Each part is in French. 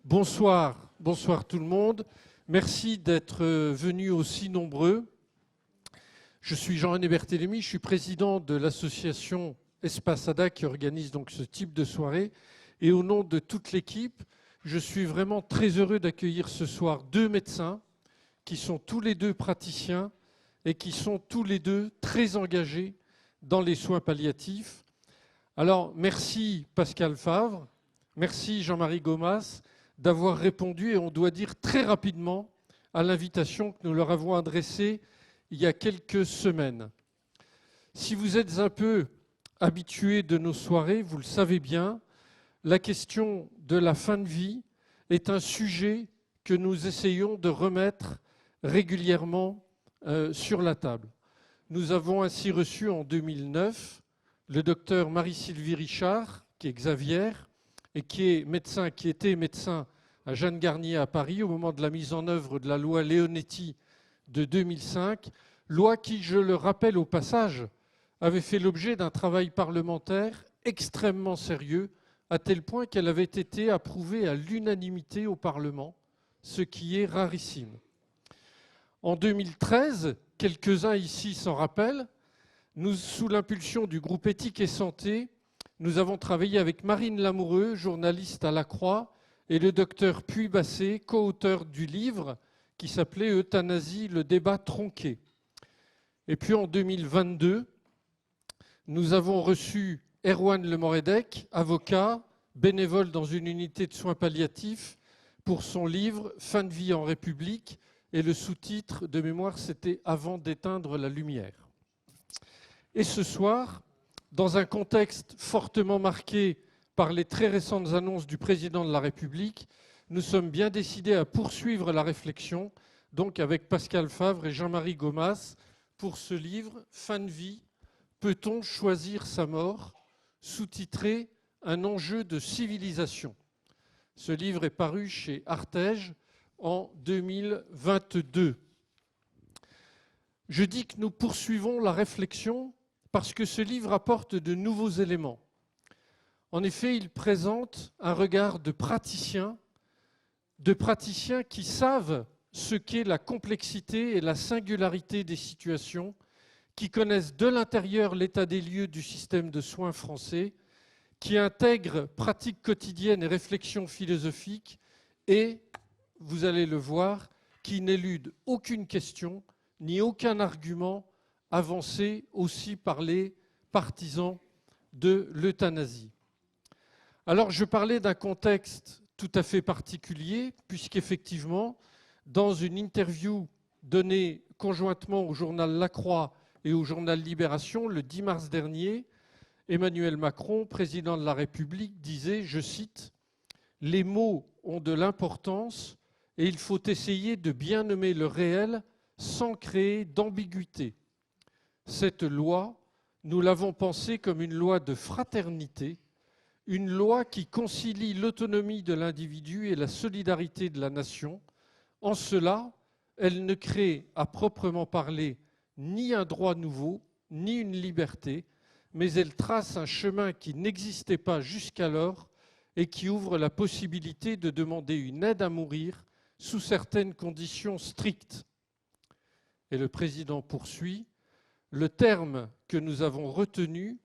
Bonsoir, bonsoir tout le monde. Merci d'être venus aussi nombreux. Je suis Jean-René Berthélémy, je suis président de l'association Espace ADA qui organise donc ce type de soirée. Et au nom de toute l'équipe, je suis vraiment très heureux d'accueillir ce soir deux médecins qui sont tous les deux praticiens et qui sont tous les deux très engagés dans les soins palliatifs. Alors, merci Pascal Favre, merci Jean-Marie Gomas d'avoir répondu, et on doit dire très rapidement, à l'invitation que nous leur avons adressée il y a quelques semaines. Si vous êtes un peu habitués de nos soirées, vous le savez bien, la question de la fin de vie est un sujet que nous essayons de remettre régulièrement sur la table. Nous avons ainsi reçu en 2009 le docteur Marie-Sylvie Richard, qui est Xavier, et qui était médecin à Jeanne Garnier à Paris au moment de la mise en œuvre de la loi Leonetti de 2005, loi qui, je le rappelle au passage, avait fait l'objet d'un travail parlementaire extrêmement sérieux, à tel point qu'elle avait été approuvée à l'unanimité au Parlement, ce qui est rarissime. En 2013, quelques-uns ici s'en rappellent, nous, sous l'impulsion du groupe Éthique et Santé, nous avons travaillé avec Marine Lamoureux, journaliste à La Croix, et le docteur Puy-Bassé, co-auteur du livre qui s'appelait « Euthanasie, le débat tronqué ». Et puis en 2022, nous avons reçu Erwan Lemoredec, avocat, bénévole dans une unité de soins palliatifs, pour son livre « Fin de vie en République », et le sous-titre de mémoire, c'était « Avant d'éteindre la lumière ». Et ce soir, dans un contexte fortement marqué par les très récentes annonces du président de la République, nous sommes bien décidés à poursuivre la réflexion, donc avec Pascal Favre et Jean-Marie Gomas, pour ce livre « Fin de vie, peut-on choisir sa mort ?» sous-titré « Un enjeu de civilisation ». Ce livre est paru chez Artege en 2022. Je dis que nous poursuivons la réflexion parce que ce livre apporte de nouveaux éléments. En effet, il présente un regard de praticiens qui savent ce qu'est la complexité et la singularité des situations, qui connaissent de l'intérieur l'état des lieux du système de soins français, qui intègrent pratiques quotidiennes et réflexions philosophiques et, vous allez le voir, qui n'éludent aucune question ni aucun argument avancé aussi par les partisans de l'euthanasie. Alors, je parlais d'un contexte tout à fait particulier, puisqu'effectivement, dans une interview donnée conjointement au journal La Croix et au journal Libération, le 10 mars dernier, Emmanuel Macron, président de la République, disait, je cite, « Les mots ont de l'importance et il faut essayer de bien nommer le réel sans créer d'ambiguïté. Cette loi, nous l'avons pensée comme une loi de fraternité, une loi qui concilie l'autonomie de l'individu et la solidarité de la nation. En cela, elle ne crée à proprement parler ni un droit nouveau, ni une liberté, mais elle trace un chemin qui n'existait pas jusqu'alors et qui ouvre la possibilité de demander une aide à mourir sous certaines conditions strictes. » Et le président poursuit, « Le terme que nous avons retenu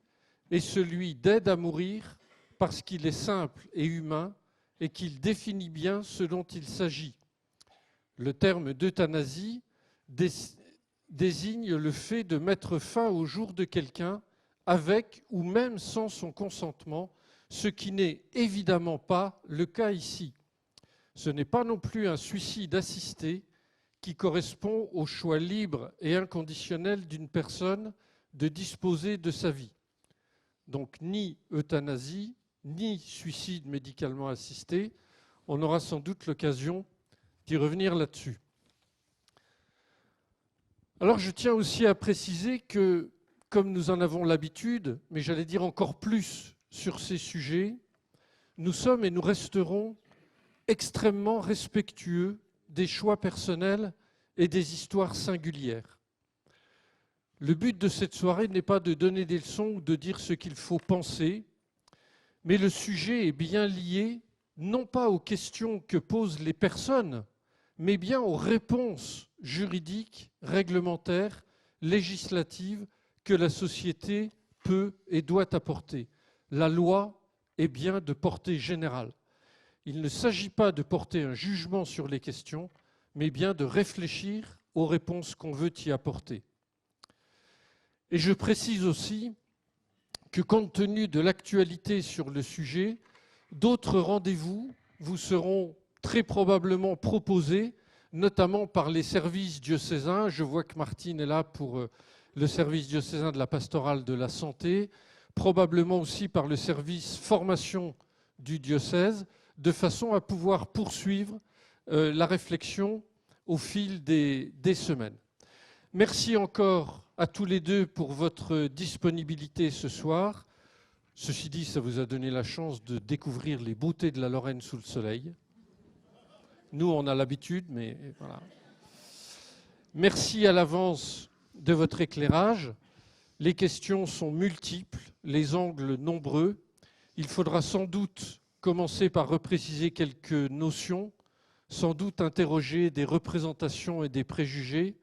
est celui d'aide à mourir parce qu'il est simple et humain et qu'il définit bien ce dont il s'agit. Le terme d'euthanasie désigne le fait de mettre fin au jour de quelqu'un avec ou même sans son consentement, ce qui n'est évidemment pas le cas ici. Ce n'est pas non plus un suicide assisté qui correspond au choix libre et inconditionnel d'une personne de disposer de sa vie. Donc ni euthanasie, ni suicide médicalement assisté. On aura sans doute l'occasion d'y revenir là-dessus. Alors je tiens aussi à préciser que, comme nous en avons l'habitude, mais j'allais dire encore plus sur ces sujets, nous sommes et nous resterons extrêmement respectueux des choix personnels et des histoires singulières. Le but de cette soirée n'est pas de donner des leçons ou de dire ce qu'il faut penser, mais le sujet est bien lié non pas aux questions que posent les personnes, mais bien aux réponses juridiques, réglementaires, législatives que la société peut et doit apporter. La loi est bien de portée générale. Il ne s'agit pas de porter un jugement sur les questions, mais bien de réfléchir aux réponses qu'on veut y apporter. Et je précise aussi que compte tenu de l'actualité sur le sujet, d'autres rendez-vous vous seront très probablement proposés, notamment par les services diocésains. Je vois que Martine est là pour le service diocésain de la pastorale de la santé, probablement aussi par le service formation du diocèse, de façon à pouvoir poursuivre la réflexion au fil des semaines. Merci encore à tous les deux pour votre disponibilité ce soir. Ceci dit, ça vous a donné la chance de découvrir les beautés de la Lorraine sous le soleil. Nous, on a l'habitude, mais voilà. Merci à l'avance de votre éclairage. Les questions sont multiples, les angles nombreux. Il faudra sans doute commencer par repréciser quelques notions, sans doute interroger des représentations et des préjugés,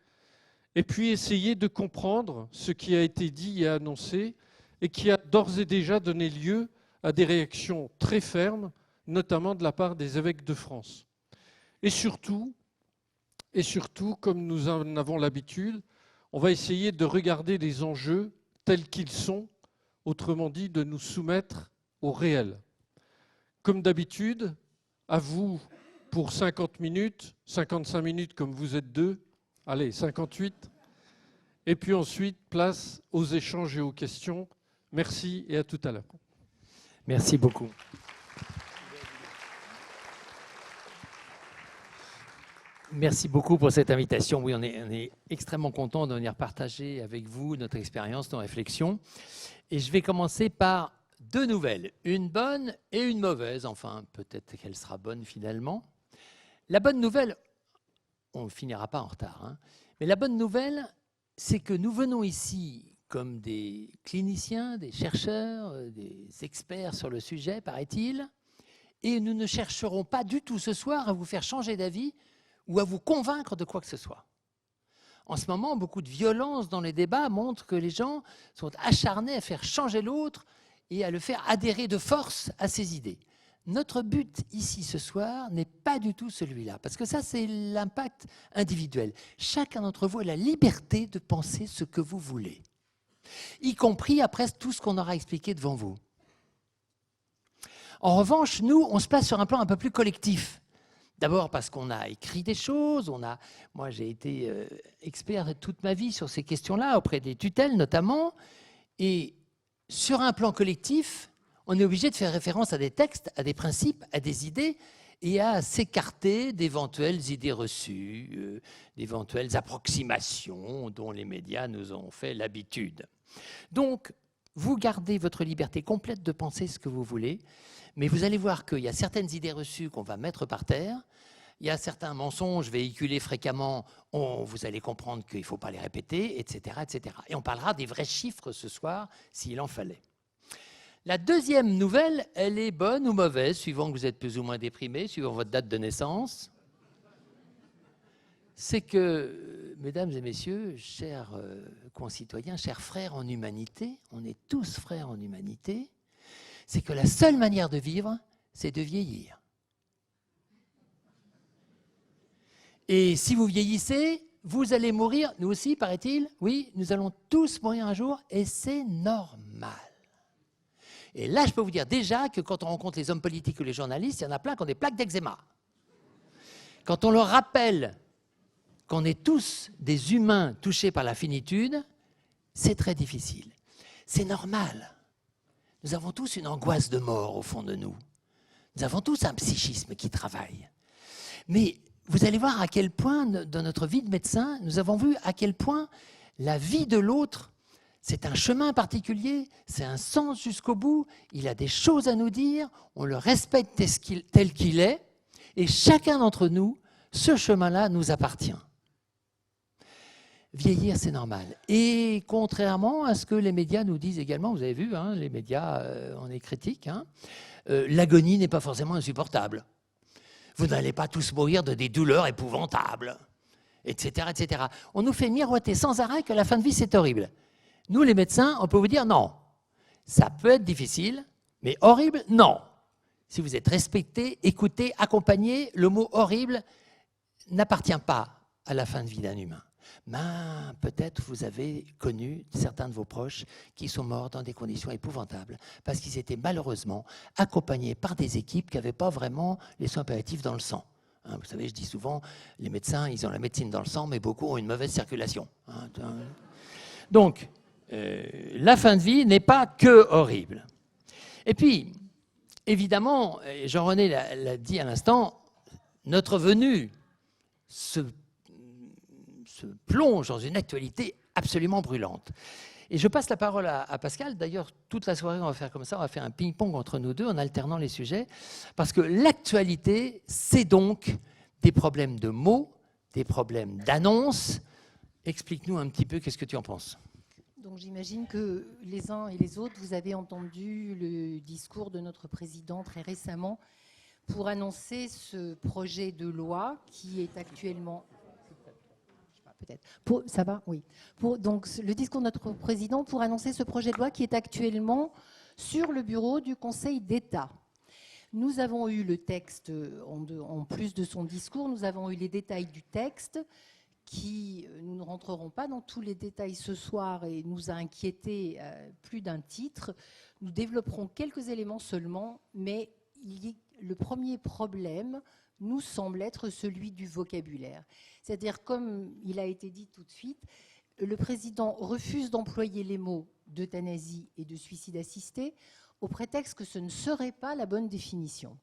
et puis essayer de comprendre ce qui a été dit et annoncé et qui a d'ores et déjà donné lieu à des réactions très fermes, notamment de la part des évêques de France. Et surtout, comme nous en avons l'habitude, on va essayer de regarder les enjeux tels qu'ils sont, autrement dit, de nous soumettre au réel. Comme d'habitude, à vous pour 50 minutes, 55 minutes comme vous êtes deux, allez, 58. Et puis ensuite, place aux échanges et aux questions. Merci et à tout à l'heure. Merci beaucoup. Merci beaucoup pour cette invitation. Oui, on est extrêmement content de venir partager avec vous notre expérience, nos réflexions. Et je vais commencer par deux nouvelles, une bonne et une mauvaise. Enfin, peut-être qu'elle sera bonne finalement. La bonne nouvelle, on ne finira pas en retard, hein, mais la bonne nouvelle, c'est que nous venons ici comme des cliniciens, des chercheurs, des experts sur le sujet, paraît-il, et nous ne chercherons pas du tout ce soir à vous faire changer d'avis ou à vous convaincre de quoi que ce soit. En ce moment, beaucoup de violence dans les débats montrent que les gens sont acharnés à faire changer l'autre et à le faire adhérer de force à ses idées. Notre but ici ce soir n'est pas du tout celui-là, parce que ça, c'est l'impact individuel. Chacun d'entre vous a la liberté de penser ce que vous voulez, y compris après tout ce qu'on aura expliqué devant vous. En revanche, nous, on se place sur un plan un peu plus collectif. D'abord parce qu'on a écrit des choses, moi j'ai été expert toute ma vie sur ces questions-là, auprès des tutelles notamment, et sur un plan collectif, on est obligé de faire référence à des textes, à des principes, à des idées, et à s'écarter d'éventuelles idées reçues, d'éventuelles approximations dont les médias nous ont fait l'habitude. Donc, vous gardez votre liberté complète de penser ce que vous voulez, mais vous allez voir qu'il y a certaines idées reçues qu'on va mettre par terre, il y a certains mensonges véhiculés fréquemment, vous allez comprendre qu'il ne faut pas les répéter, etc., etc. Et on parlera des vrais chiffres ce soir, s'il en fallait. La deuxième nouvelle, elle est bonne ou mauvaise, suivant que vous êtes plus ou moins déprimé, suivant votre date de naissance. C'est que, mesdames et messieurs, chers concitoyens, chers frères en humanité, on est tous frères en humanité, c'est que la seule manière de vivre, c'est de vieillir. Et si vous vieillissez, vous allez mourir, nous aussi, paraît-il. Oui, nous allons tous mourir un jour, et c'est normal. Et là, je peux vous dire déjà que quand on rencontre les hommes politiques ou les journalistes, il y en a plein qui ont des plaques d'eczéma. Quand on leur rappelle qu'on est tous des humains touchés par la finitude, c'est très difficile. C'est normal. Nous avons tous une angoisse de mort au fond de nous. Nous avons tous un psychisme qui travaille. Mais vous allez voir à quel point, dans notre vie de médecin, nous avons vu à quel point la vie de l'autre, c'est un chemin particulier, c'est un sens jusqu'au bout, il a des choses à nous dire, on le respecte tel qu'il est, et chacun d'entre nous, ce chemin-là nous appartient. vieillir, c'est normal. Et contrairement à ce que les médias nous disent également, vous avez vu, hein, les médias, on est critiques, hein, l'agonie n'est pas forcément insupportable. Vous n'allez pas tous mourir de des douleurs épouvantables, etc., etc. On nous fait miroiter sans arrêt que la fin de vie, c'est horrible. Nous, les médecins, on peut vous dire non. Ça peut être difficile, mais horrible, non. Si vous êtes respecté, écouté, accompagné, le mot horrible n'appartient pas à la fin de vie d'un humain. Ben, peut-être vous avez connu certains de vos proches qui sont morts dans des conditions épouvantables parce qu'ils étaient malheureusement accompagnés par des équipes qui n'avaient pas vraiment les soins palliatifs dans le sang. Hein, vous savez, je dis souvent, les médecins, ils ont la médecine dans le sang, mais beaucoup ont une mauvaise circulation. Hein, donc, la fin de vie n'est pas que horrible. Et puis, évidemment, Jean-René l'a dit à l'instant, notre venue se plonge dans une actualité absolument brûlante. Et je passe la parole à Pascal. D'ailleurs, toute la soirée, on va faire comme ça, on va faire un ping-pong entre nous deux en alternant les sujets, parce que l'actualité, c'est donc des problèmes de mots, des problèmes d'annonces. Explique-nous un petit peu, qu'est-ce que tu en penses ? Donc j'imagine que les uns et les autres, vous avez entendu le discours de notre président très récemment pour annoncer ce projet de loi qui est actuellement... Peut-être. Ça va ? Oui. Donc le discours de notre président pour annoncer ce projet de loi qui est actuellement sur le bureau du Conseil d'État. Nous avons eu le texte, en plus de son discours, nous avons eu les détails du texte qui, nous ne rentrerons pas dans tous les détails ce soir et nous a inquiété plus d'un titre. Nous développerons quelques éléments seulement, mais le premier problème nous semble être celui du vocabulaire. C'est-à-dire, comme il a été dit tout de suite, le président refuse d'employer les mots d'euthanasie et de suicide assisté au prétexte que ce ne serait pas la bonne définition.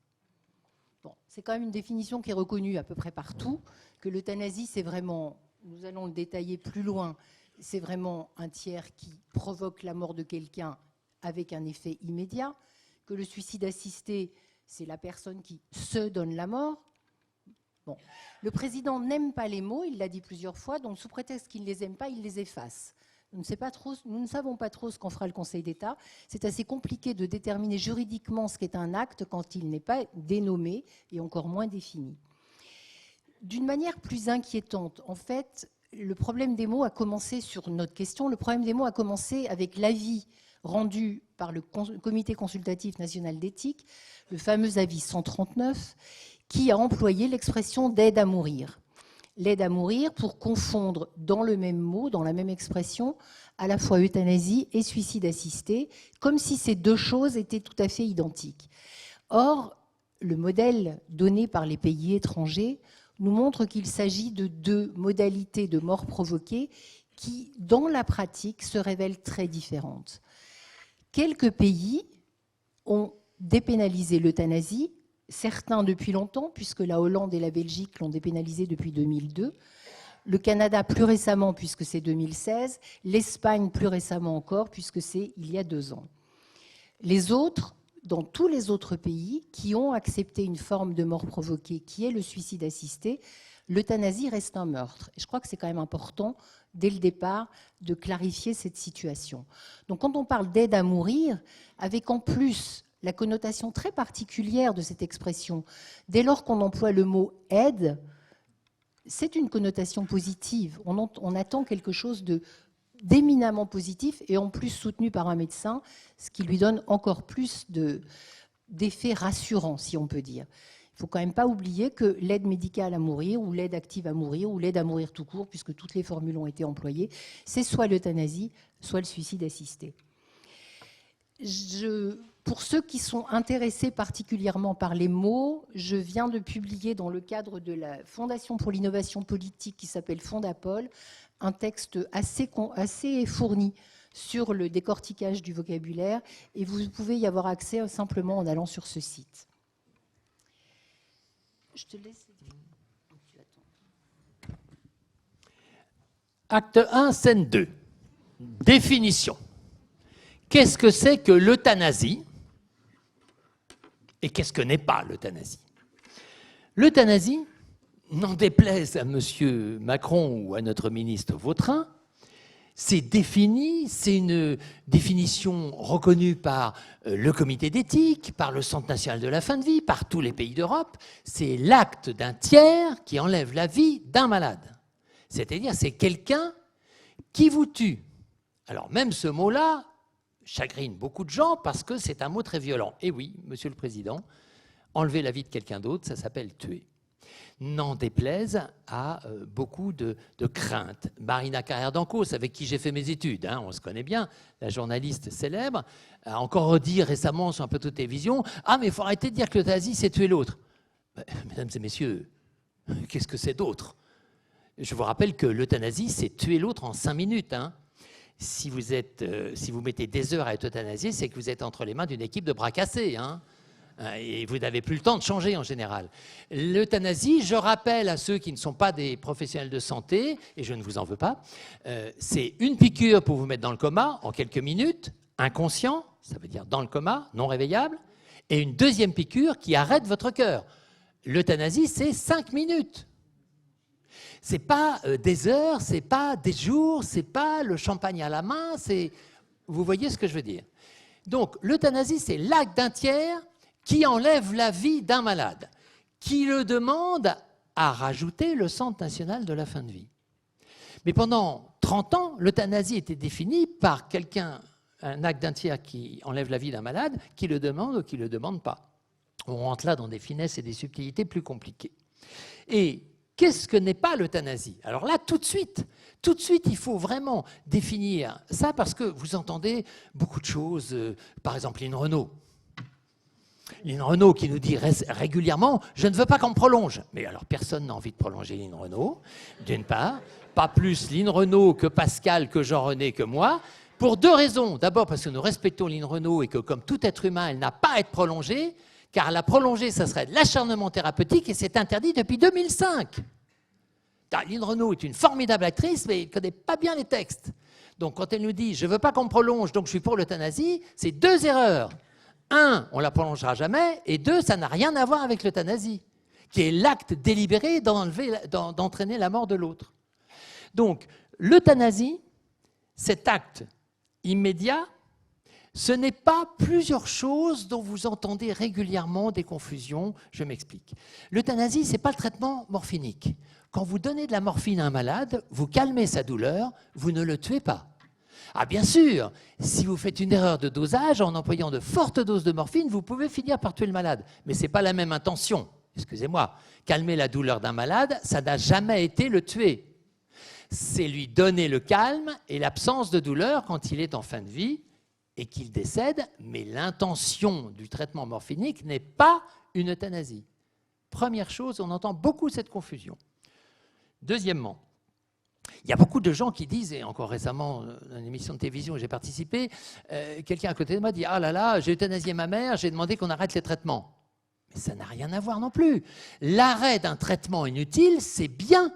Bon, c'est quand même une définition qui est reconnue à peu près partout, que l'euthanasie, c'est vraiment, nous allons le détailler plus loin, c'est vraiment un tiers qui provoque la mort de quelqu'un avec un effet immédiat, que le suicide assisté, c'est la personne qui se donne la mort. Bon. Le président n'aime pas les mots, il l'a dit plusieurs fois, donc sous prétexte qu'il ne les aime pas, il les efface. Nous ne savons pas trop ce qu'en fera le Conseil d'État. C'est assez compliqué de déterminer juridiquement ce qu'est un acte quand il n'est pas dénommé et encore moins défini. D'une manière plus inquiétante, en fait, le problème des mots a commencé sur notre question. Le problème des mots a commencé avec l'avis rendu par le Comité consultatif national d'éthique, le fameux avis 139, qui a employé l'expression d'aide à mourir. L'aide à mourir pour confondre dans le même mot, dans la même expression, à la fois euthanasie et suicide assisté, comme si ces deux choses étaient tout à fait identiques. Or, le modèle donné par les pays étrangers nous montre qu'il s'agit de deux modalités de mort provoquée qui, dans la pratique, se révèlent très différentes. Quelques pays ont dépénalisé l'euthanasie, certains depuis longtemps, puisque la Hollande et la Belgique l'ont dépénalisé depuis 2002, le Canada plus récemment, puisque c'est 2016, l'Espagne plus récemment encore, puisque c'est il y a 2 ans. Les autres, dans tous les autres pays qui ont accepté une forme de mort provoquée, qui est le suicide assisté, l'euthanasie reste un meurtre. Et je crois que c'est quand même important, dès le départ, de clarifier cette situation. Donc quand on parle d'aide à mourir, avec en plus la connotation très particulière de cette expression, dès lors qu'on emploie le mot « aide », c'est une connotation positive. On attend quelque chose d'éminemment positif et en plus soutenu par un médecin, ce qui lui donne encore plus d'effet rassurant, si on peut dire. Il ne faut quand même pas oublier que l'aide médicale à mourir ou l'aide active à mourir ou l'aide à mourir tout court, puisque toutes les formules ont été employées, c'est soit l'euthanasie, soit le suicide assisté. Pour ceux qui sont intéressés particulièrement par les mots, je viens de publier dans le cadre de la Fondation pour l'innovation politique qui s'appelle Fondapol, un texte assez fourni sur le décortiquage du vocabulaire et vous pouvez y avoir accès simplement en allant sur ce site. Je te laisse. Acte 1, scène 2. Définition. Qu'est-ce que c'est que l'euthanasie et qu'est-ce que n'est pas l'euthanasie ? L'euthanasie n'en déplaise à M. Macron ou à notre ministre Vautrin, c'est défini, c'est une définition reconnue par le comité d'éthique, par le Centre national de la fin de vie, par tous les pays d'Europe. C'est l'acte d'un tiers qui enlève la vie d'un malade. C'est-à-dire, c'est quelqu'un qui vous tue. Alors même ce mot-là chagrine beaucoup de gens parce que c'est un mot très violent. Et oui, Monsieur le Président, enlever la vie de quelqu'un d'autre, ça s'appelle tuer. N'en déplaise à beaucoup de craintes. Marina Carrère-Dancos, avec qui j'ai fait mes études, on se connaît bien, la journaliste célèbre, a encore dit récemment sur un plateau de télévision « Ah, mais il faut arrêter de dire que l'euthanasie, c'est tuer l'autre. » Mesdames et messieurs, qu'est-ce que c'est d'autre? Je vous rappelle que l'euthanasie, c'est tuer l'autre en 5 minutes. Si vous mettez des heures à être euthanasié, c'est que vous êtes entre les mains d'une équipe de bras cassés. Et vous n'avez plus le temps de changer en général. L'euthanasie, je rappelle à ceux qui ne sont pas des professionnels de santé, et je ne vous en veux pas, c'est une piqûre pour vous mettre dans le coma en quelques minutes, inconscient, ça veut dire dans le coma, non réveillable, et une deuxième piqûre qui arrête votre cœur. L'euthanasie, c'est 5 minutes. C'est pas des heures, c'est pas des jours, c'est pas le champagne à la main, c'est... Vous voyez ce que je veux dire? Donc, l'euthanasie, c'est l'acte d'un tiers qui enlève la vie d'un malade, qui le demande à rajouter le Centre national de la fin de vie. Mais pendant 30 ans, l'euthanasie était définie par quelqu'un, un acte d'un tiers qui enlève la vie d'un malade, qui le demande ou qui ne le demande pas. On rentre là dans des finesses et des subtilités plus compliquées. Et qu'est-ce que n'est pas l'euthanasie? Alors là, tout de suite, il faut vraiment définir ça parce que vous entendez beaucoup de choses, par exemple Lynn Renaud. Lynn Renaud qui nous dit régulièrement « je ne veux pas qu'on me prolonge ». Mais alors personne n'a envie de prolonger Lynn Renaud, d'une part. Pas plus Lynn Renaud que Pascal, que Jean-René, que moi. Pour 2 raisons. D'abord parce que nous respectons Lynn Renaud et que comme tout être humain, elle n'a pas à être prolongée, car la prolonger, ça serait de l'acharnement thérapeutique et c'est interdit depuis 2005. Lynn Renaud est une formidable actrice, mais elle ne connaît pas bien les textes. Donc quand elle nous dit « je ne veux pas qu'on me prolonge, donc je suis pour l'euthanasie », c'est 2 erreurs. 1, on ne la prolongera jamais, et 2, ça n'a rien à voir avec l'euthanasie, qui est l'acte délibéré d'entraîner la mort de l'autre. Donc, l'euthanasie, cet acte immédiat, ce n'est pas plusieurs choses dont vous entendez régulièrement des confusions. Je m'explique. L'euthanasie, ce n'est pas le traitement morphinique. Quand vous donnez de la morphine à un malade, vous calmez sa douleur, vous ne le tuez pas. Ah bien sûr, si vous faites une erreur de dosage en employant de fortes doses de morphine, vous pouvez finir par tuer le malade. Mais ce n'est pas la même intention. Excusez-moi, calmer la douleur d'un malade, ça n'a jamais été le tuer. C'est lui donner le calme et l'absence de douleur quand il est en fin de vie et qu'il décède, mais l'intention du traitement morphinique n'est pas une euthanasie. Première chose, on entend beaucoup cette confusion. Deuxièmement, il y a beaucoup de gens qui disent, et encore récemment, dans une émission de télévision où j'ai participé, quelqu'un à côté de moi dit « Ah là là, j'ai euthanasié ma mère, j'ai demandé qu'on arrête les traitements. » Mais ça n'a rien à voir non plus. L'arrêt d'un traitement inutile, c'est bien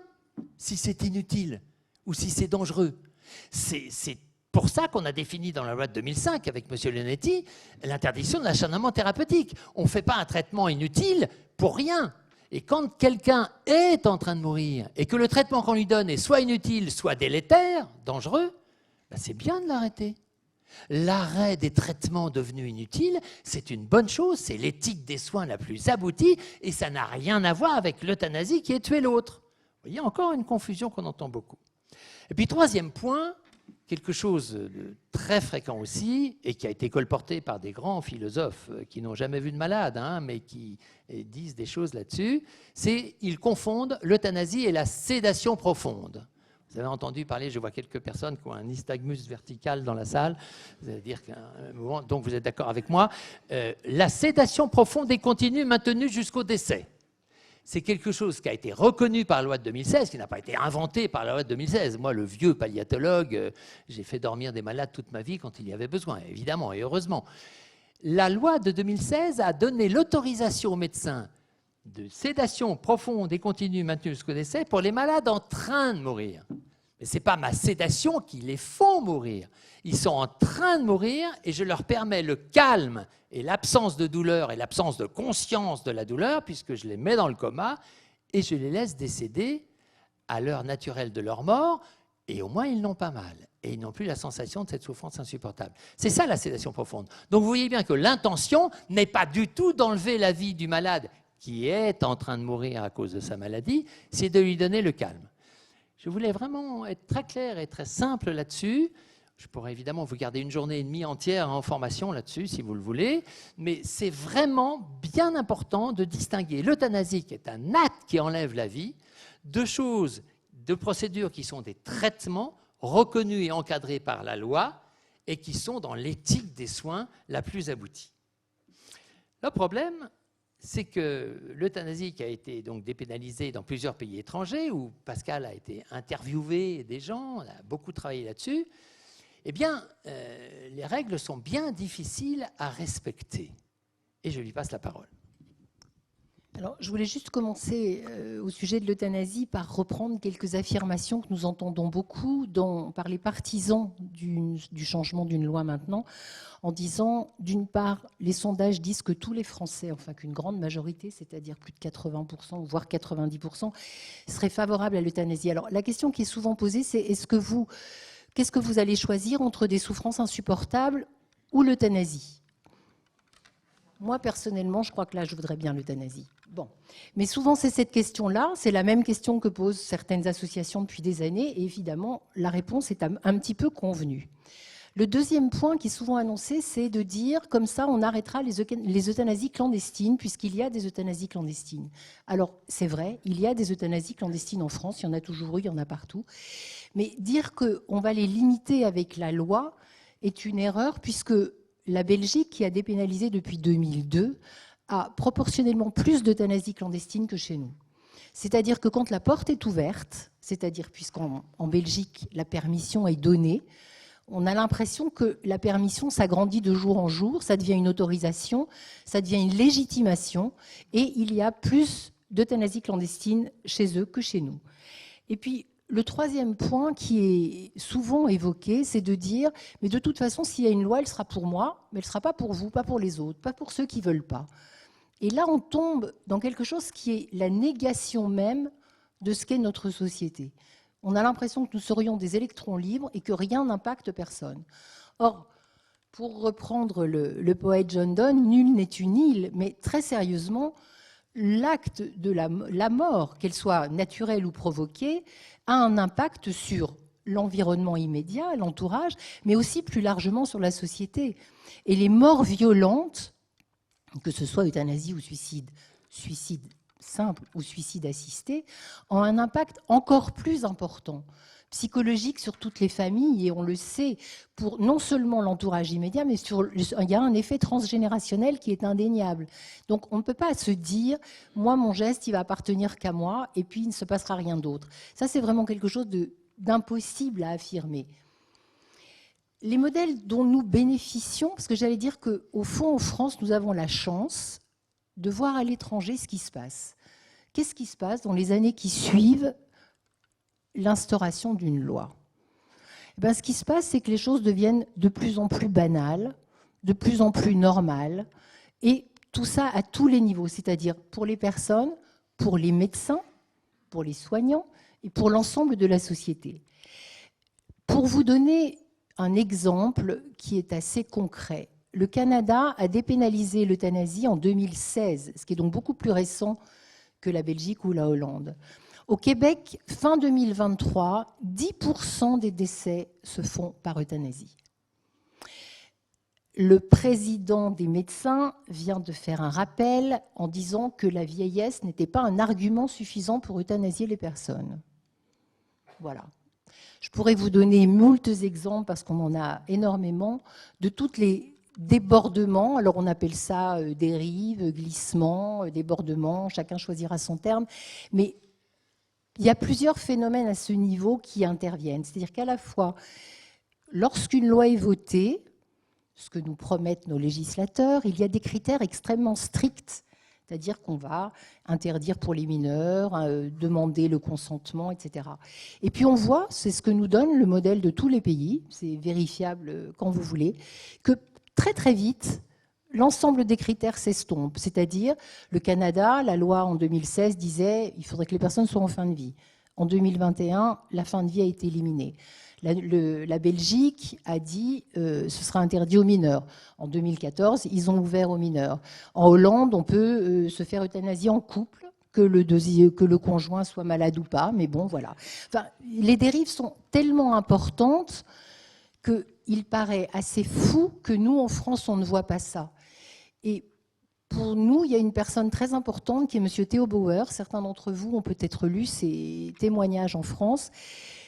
si c'est inutile ou si c'est dangereux. C'est pour ça qu'on a défini dans la loi de 2005, avec M. Leonetti, l'interdiction de l'acharnement thérapeutique. On ne fait pas un traitement inutile pour rien. Et quand quelqu'un est en train de mourir et que le traitement qu'on lui donne est soit inutile, soit délétère, dangereux, ben c'est bien de l'arrêter. L'arrêt des traitements devenus inutiles, c'est une bonne chose, c'est l'éthique des soins la plus aboutie et ça n'a rien à voir avec l'euthanasie qui est tuer l'autre. Vous voyez, encore une confusion qu'on entend beaucoup. Et puis, troisième point, quelque chose de très fréquent aussi, et qui a été colporté par des grands philosophes qui n'ont jamais vu de malade, mais qui disent des choses là-dessus, c'est qu'ils confondent l'euthanasie et la sédation profonde. Vous avez entendu parler, je vois quelques personnes qui ont un nystagmus vertical dans la salle, vous allez dire donc vous êtes d'accord avec moi, la sédation profonde et continue maintenue jusqu'au décès. C'est quelque chose qui a été reconnu par la loi de 2016, qui n'a pas été inventé par la loi de 2016. Moi, le vieux palliatologue, j'ai fait dormir des malades toute ma vie quand il y avait besoin, évidemment et heureusement. La loi de 2016 a donné l'autorisation aux médecins de sédation profonde et continue maintenue jusqu'au décès pour les malades en train de mourir. Mais ce n'est pas ma sédation qui les font mourir. Ils sont en train de mourir et je leur permets le calme et l'absence de douleur et l'absence de conscience de la douleur, puisque je les mets dans le coma, et je les laisse décéder à l'heure naturelle de leur mort, et au moins ils n'ont pas mal, et ils n'ont plus la sensation de cette souffrance insupportable. C'est ça la sédation profonde. Donc vous voyez bien que l'intention n'est pas du tout d'enlever la vie du malade qui est en train de mourir à cause de sa maladie, c'est de lui donner le calme. Je voulais vraiment être très clair et très simple là-dessus. Je pourrais évidemment vous garder une journée et demie entière en formation là-dessus, si vous le voulez, mais c'est vraiment bien important de distinguer l'euthanasie, qui est un acte qui enlève la vie, de choses, de procédures qui sont des traitements reconnus et encadrés par la loi et qui sont dans l'éthique des soins la plus aboutie. Le problème, c'est que l'euthanasie qui a été donc dépénalisée dans plusieurs pays étrangers, où Pascal a été interviewé des gens, on a beaucoup travaillé là-dessus, eh bien, les règles sont bien difficiles à respecter. Et je lui passe la parole. Alors, je voulais juste commencer au sujet de l'euthanasie par reprendre quelques affirmations que nous entendons beaucoup par les partisans du changement d'une loi maintenant, en disant, d'une part, les sondages disent que tous les Français, enfin qu'une grande majorité, c'est-à-dire plus de 80%, voire 90%, seraient favorables à l'euthanasie. Alors, la question qui est souvent posée, c'est qu'est-ce que vous allez choisir entre des souffrances insupportables ou l'euthanasie ? Moi, personnellement, je crois que là, je voudrais bien l'euthanasie. Bon. Mais souvent, c'est cette question-là, c'est la même question que posent certaines associations depuis des années, et évidemment, la réponse est un petit peu convenue. Le deuxième point qui est souvent annoncé, c'est de dire, comme ça, on arrêtera les euthanasies clandestines, puisqu'il y a des euthanasies clandestines. Alors, c'est vrai, il y a des euthanasies clandestines en France, il y en a toujours eu, il y en a partout. Mais dire qu'on va les limiter avec la loi est une erreur, puisque la Belgique, qui a dépénalisé depuis 2002, a proportionnellement plus d'euthanasie clandestine que chez nous. C'est-à-dire que quand la porte est ouverte, c'est-à-dire puisqu'en Belgique, la permission est donnée, on a l'impression que la permission s'agrandit de jour en jour, ça devient une autorisation, ça devient une légitimation, et il y a plus d'euthanasie clandestine chez eux que chez nous. Et puis, le troisième point qui est souvent évoqué, c'est de dire, mais de toute façon, s'il y a une loi, elle sera pour moi, mais elle ne sera pas pour vous, pas pour les autres, pas pour ceux qui ne veulent pas. Et là, on tombe dans quelque chose qui est la négation même de ce qu'est notre société. On a l'impression que nous serions des électrons libres et que rien n'impacte personne. Or, pour reprendre le poète John Donne, nul n'est une île, mais très sérieusement, l'acte de la mort, qu'elle soit naturelle ou provoquée, a un impact sur l'environnement immédiat, l'entourage, mais aussi plus largement sur la société. Et les morts violentes, que ce soit euthanasie ou suicide simple ou suicide assisté, ont un impact encore plus important, psychologique sur toutes les familles, et on le sait, pour non seulement l'entourage immédiat, mais il y a un effet transgénérationnel qui est indéniable. Donc on ne peut pas se dire, moi mon geste il va appartenir qu'à moi, et puis il ne se passera rien d'autre. Ça c'est vraiment quelque chose d'impossible à affirmer. Les modèles dont nous bénéficions, parce que j'allais dire qu'au fond, en France, nous avons la chance de voir à l'étranger ce qui se passe. Qu'est-ce qui se passe dans les années qui suivent l'instauration d'une loi ? Ce qui se passe, c'est que les choses deviennent de plus en plus banales, de plus en plus normales, et tout ça à tous les niveaux, c'est-à-dire pour les personnes, pour les médecins, pour les soignants et pour l'ensemble de la société. Pour vous donner un exemple qui est assez concret, le Canada a dépénalisé l'euthanasie en 2016, ce qui est donc beaucoup plus récent que la Belgique ou la Hollande. Au Québec, fin 2023, 10% des décès se font par euthanasie. Le président des médecins vient de faire un rappel en disant que la vieillesse n'était pas un argument suffisant pour euthanasier les personnes. Voilà. Je pourrais vous donner moult exemples, parce qu'on en a énormément, de toutes les débordements. Alors on appelle ça dérive, glissement, débordement, chacun choisira son terme. Mais il y a plusieurs phénomènes à ce niveau qui interviennent. C'est-à-dire qu'à la fois, lorsqu'une loi est votée, ce que nous promettent nos législateurs, il y a des critères extrêmement stricts. C'est-à-dire qu'on va interdire pour les mineurs, demander le consentement, etc. Et puis on voit, c'est ce que nous donne le modèle de tous les pays, c'est vérifiable quand vous voulez, que très très vite, l'ensemble des critères s'estompe. C'est-à-dire, le Canada, la loi en 2016 disait qu'il faudrait que les personnes soient en fin de vie. En 2021, la fin de vie a été éliminée. La Belgique a dit ce sera interdit aux mineurs. En 2014, ils ont ouvert aux mineurs. En Hollande, on peut se faire euthanasier en couple, que le conjoint soit malade ou pas. Mais bon, voilà. Enfin, les dérives sont tellement importantes qu'il paraît assez fou que nous, en France, on ne voit pas ça. Et pour nous, il y a une personne très importante qui est M. Theo Bauer. Certains d'entre vous ont peut-être lu ses témoignages en France.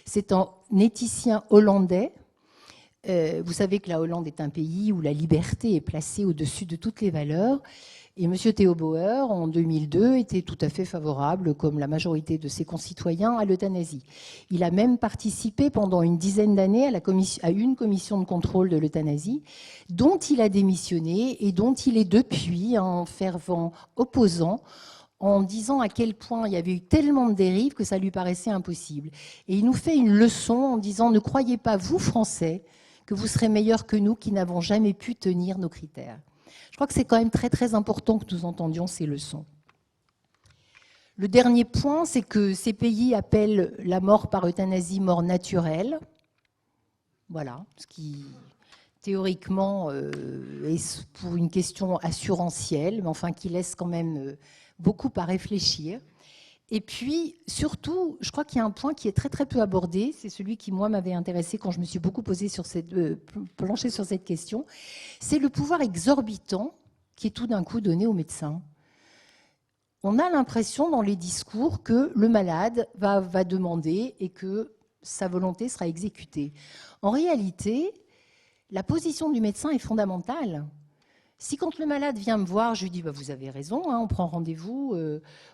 C'est un éthicien hollandais. Vous savez que la Hollande est un pays où la liberté est placée au-dessus de toutes les valeurs. Et M. Theo Bauer, en 2002, était tout à fait favorable, comme la majorité de ses concitoyens, à l'euthanasie. Il a même participé pendant une dizaine d'années à une commission de contrôle de l'euthanasie, dont il a démissionné et dont il est depuis un fervent opposant, en disant à quel point il y avait eu tellement de dérives que ça lui paraissait impossible. Et il nous fait une leçon en disant « Ne croyez pas, vous, Français, que vous serez meilleurs que nous qui n'avons jamais pu tenir nos critères. » Je crois que c'est quand même très, très important que nous entendions ces leçons. Le dernier point, c'est que ces pays appellent la mort par euthanasie mort naturelle. Voilà, ce qui théoriquement est pour une question assurantielle, mais enfin qui laisse quand même beaucoup à réfléchir. Et puis, surtout, je crois qu'il y a un point qui est très très peu abordé, c'est celui qui, moi, m'avait intéressé quand je me suis beaucoup penchée sur cette question, c'est le pouvoir exorbitant qui est tout d'un coup donné aux médecins. On a l'impression dans les discours que le malade va demander et que sa volonté sera exécutée. En réalité, la position du médecin est fondamentale. Si quand le malade vient me voir, je lui dis vous avez raison, on prend rendez-vous,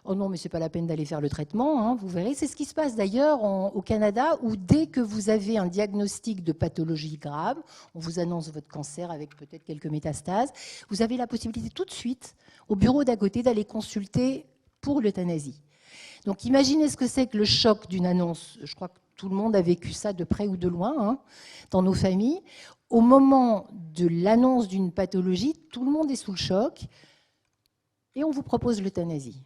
oh non mais c'est pas la peine d'aller faire le traitement, vous verrez. C'est ce qui se passe d'ailleurs au Canada où dès que vous avez un diagnostic de pathologie grave, on vous annonce votre cancer avec peut-être quelques métastases, vous avez la possibilité tout de suite au bureau d'à côté d'aller consulter pour l'euthanasie. Donc imaginez ce que c'est que le choc d'une annonce. Je crois que tout le monde a vécu ça de près ou de loin dans nos familles. Au moment de l'annonce d'une pathologie, tout le monde est sous le choc et on vous propose l'euthanasie.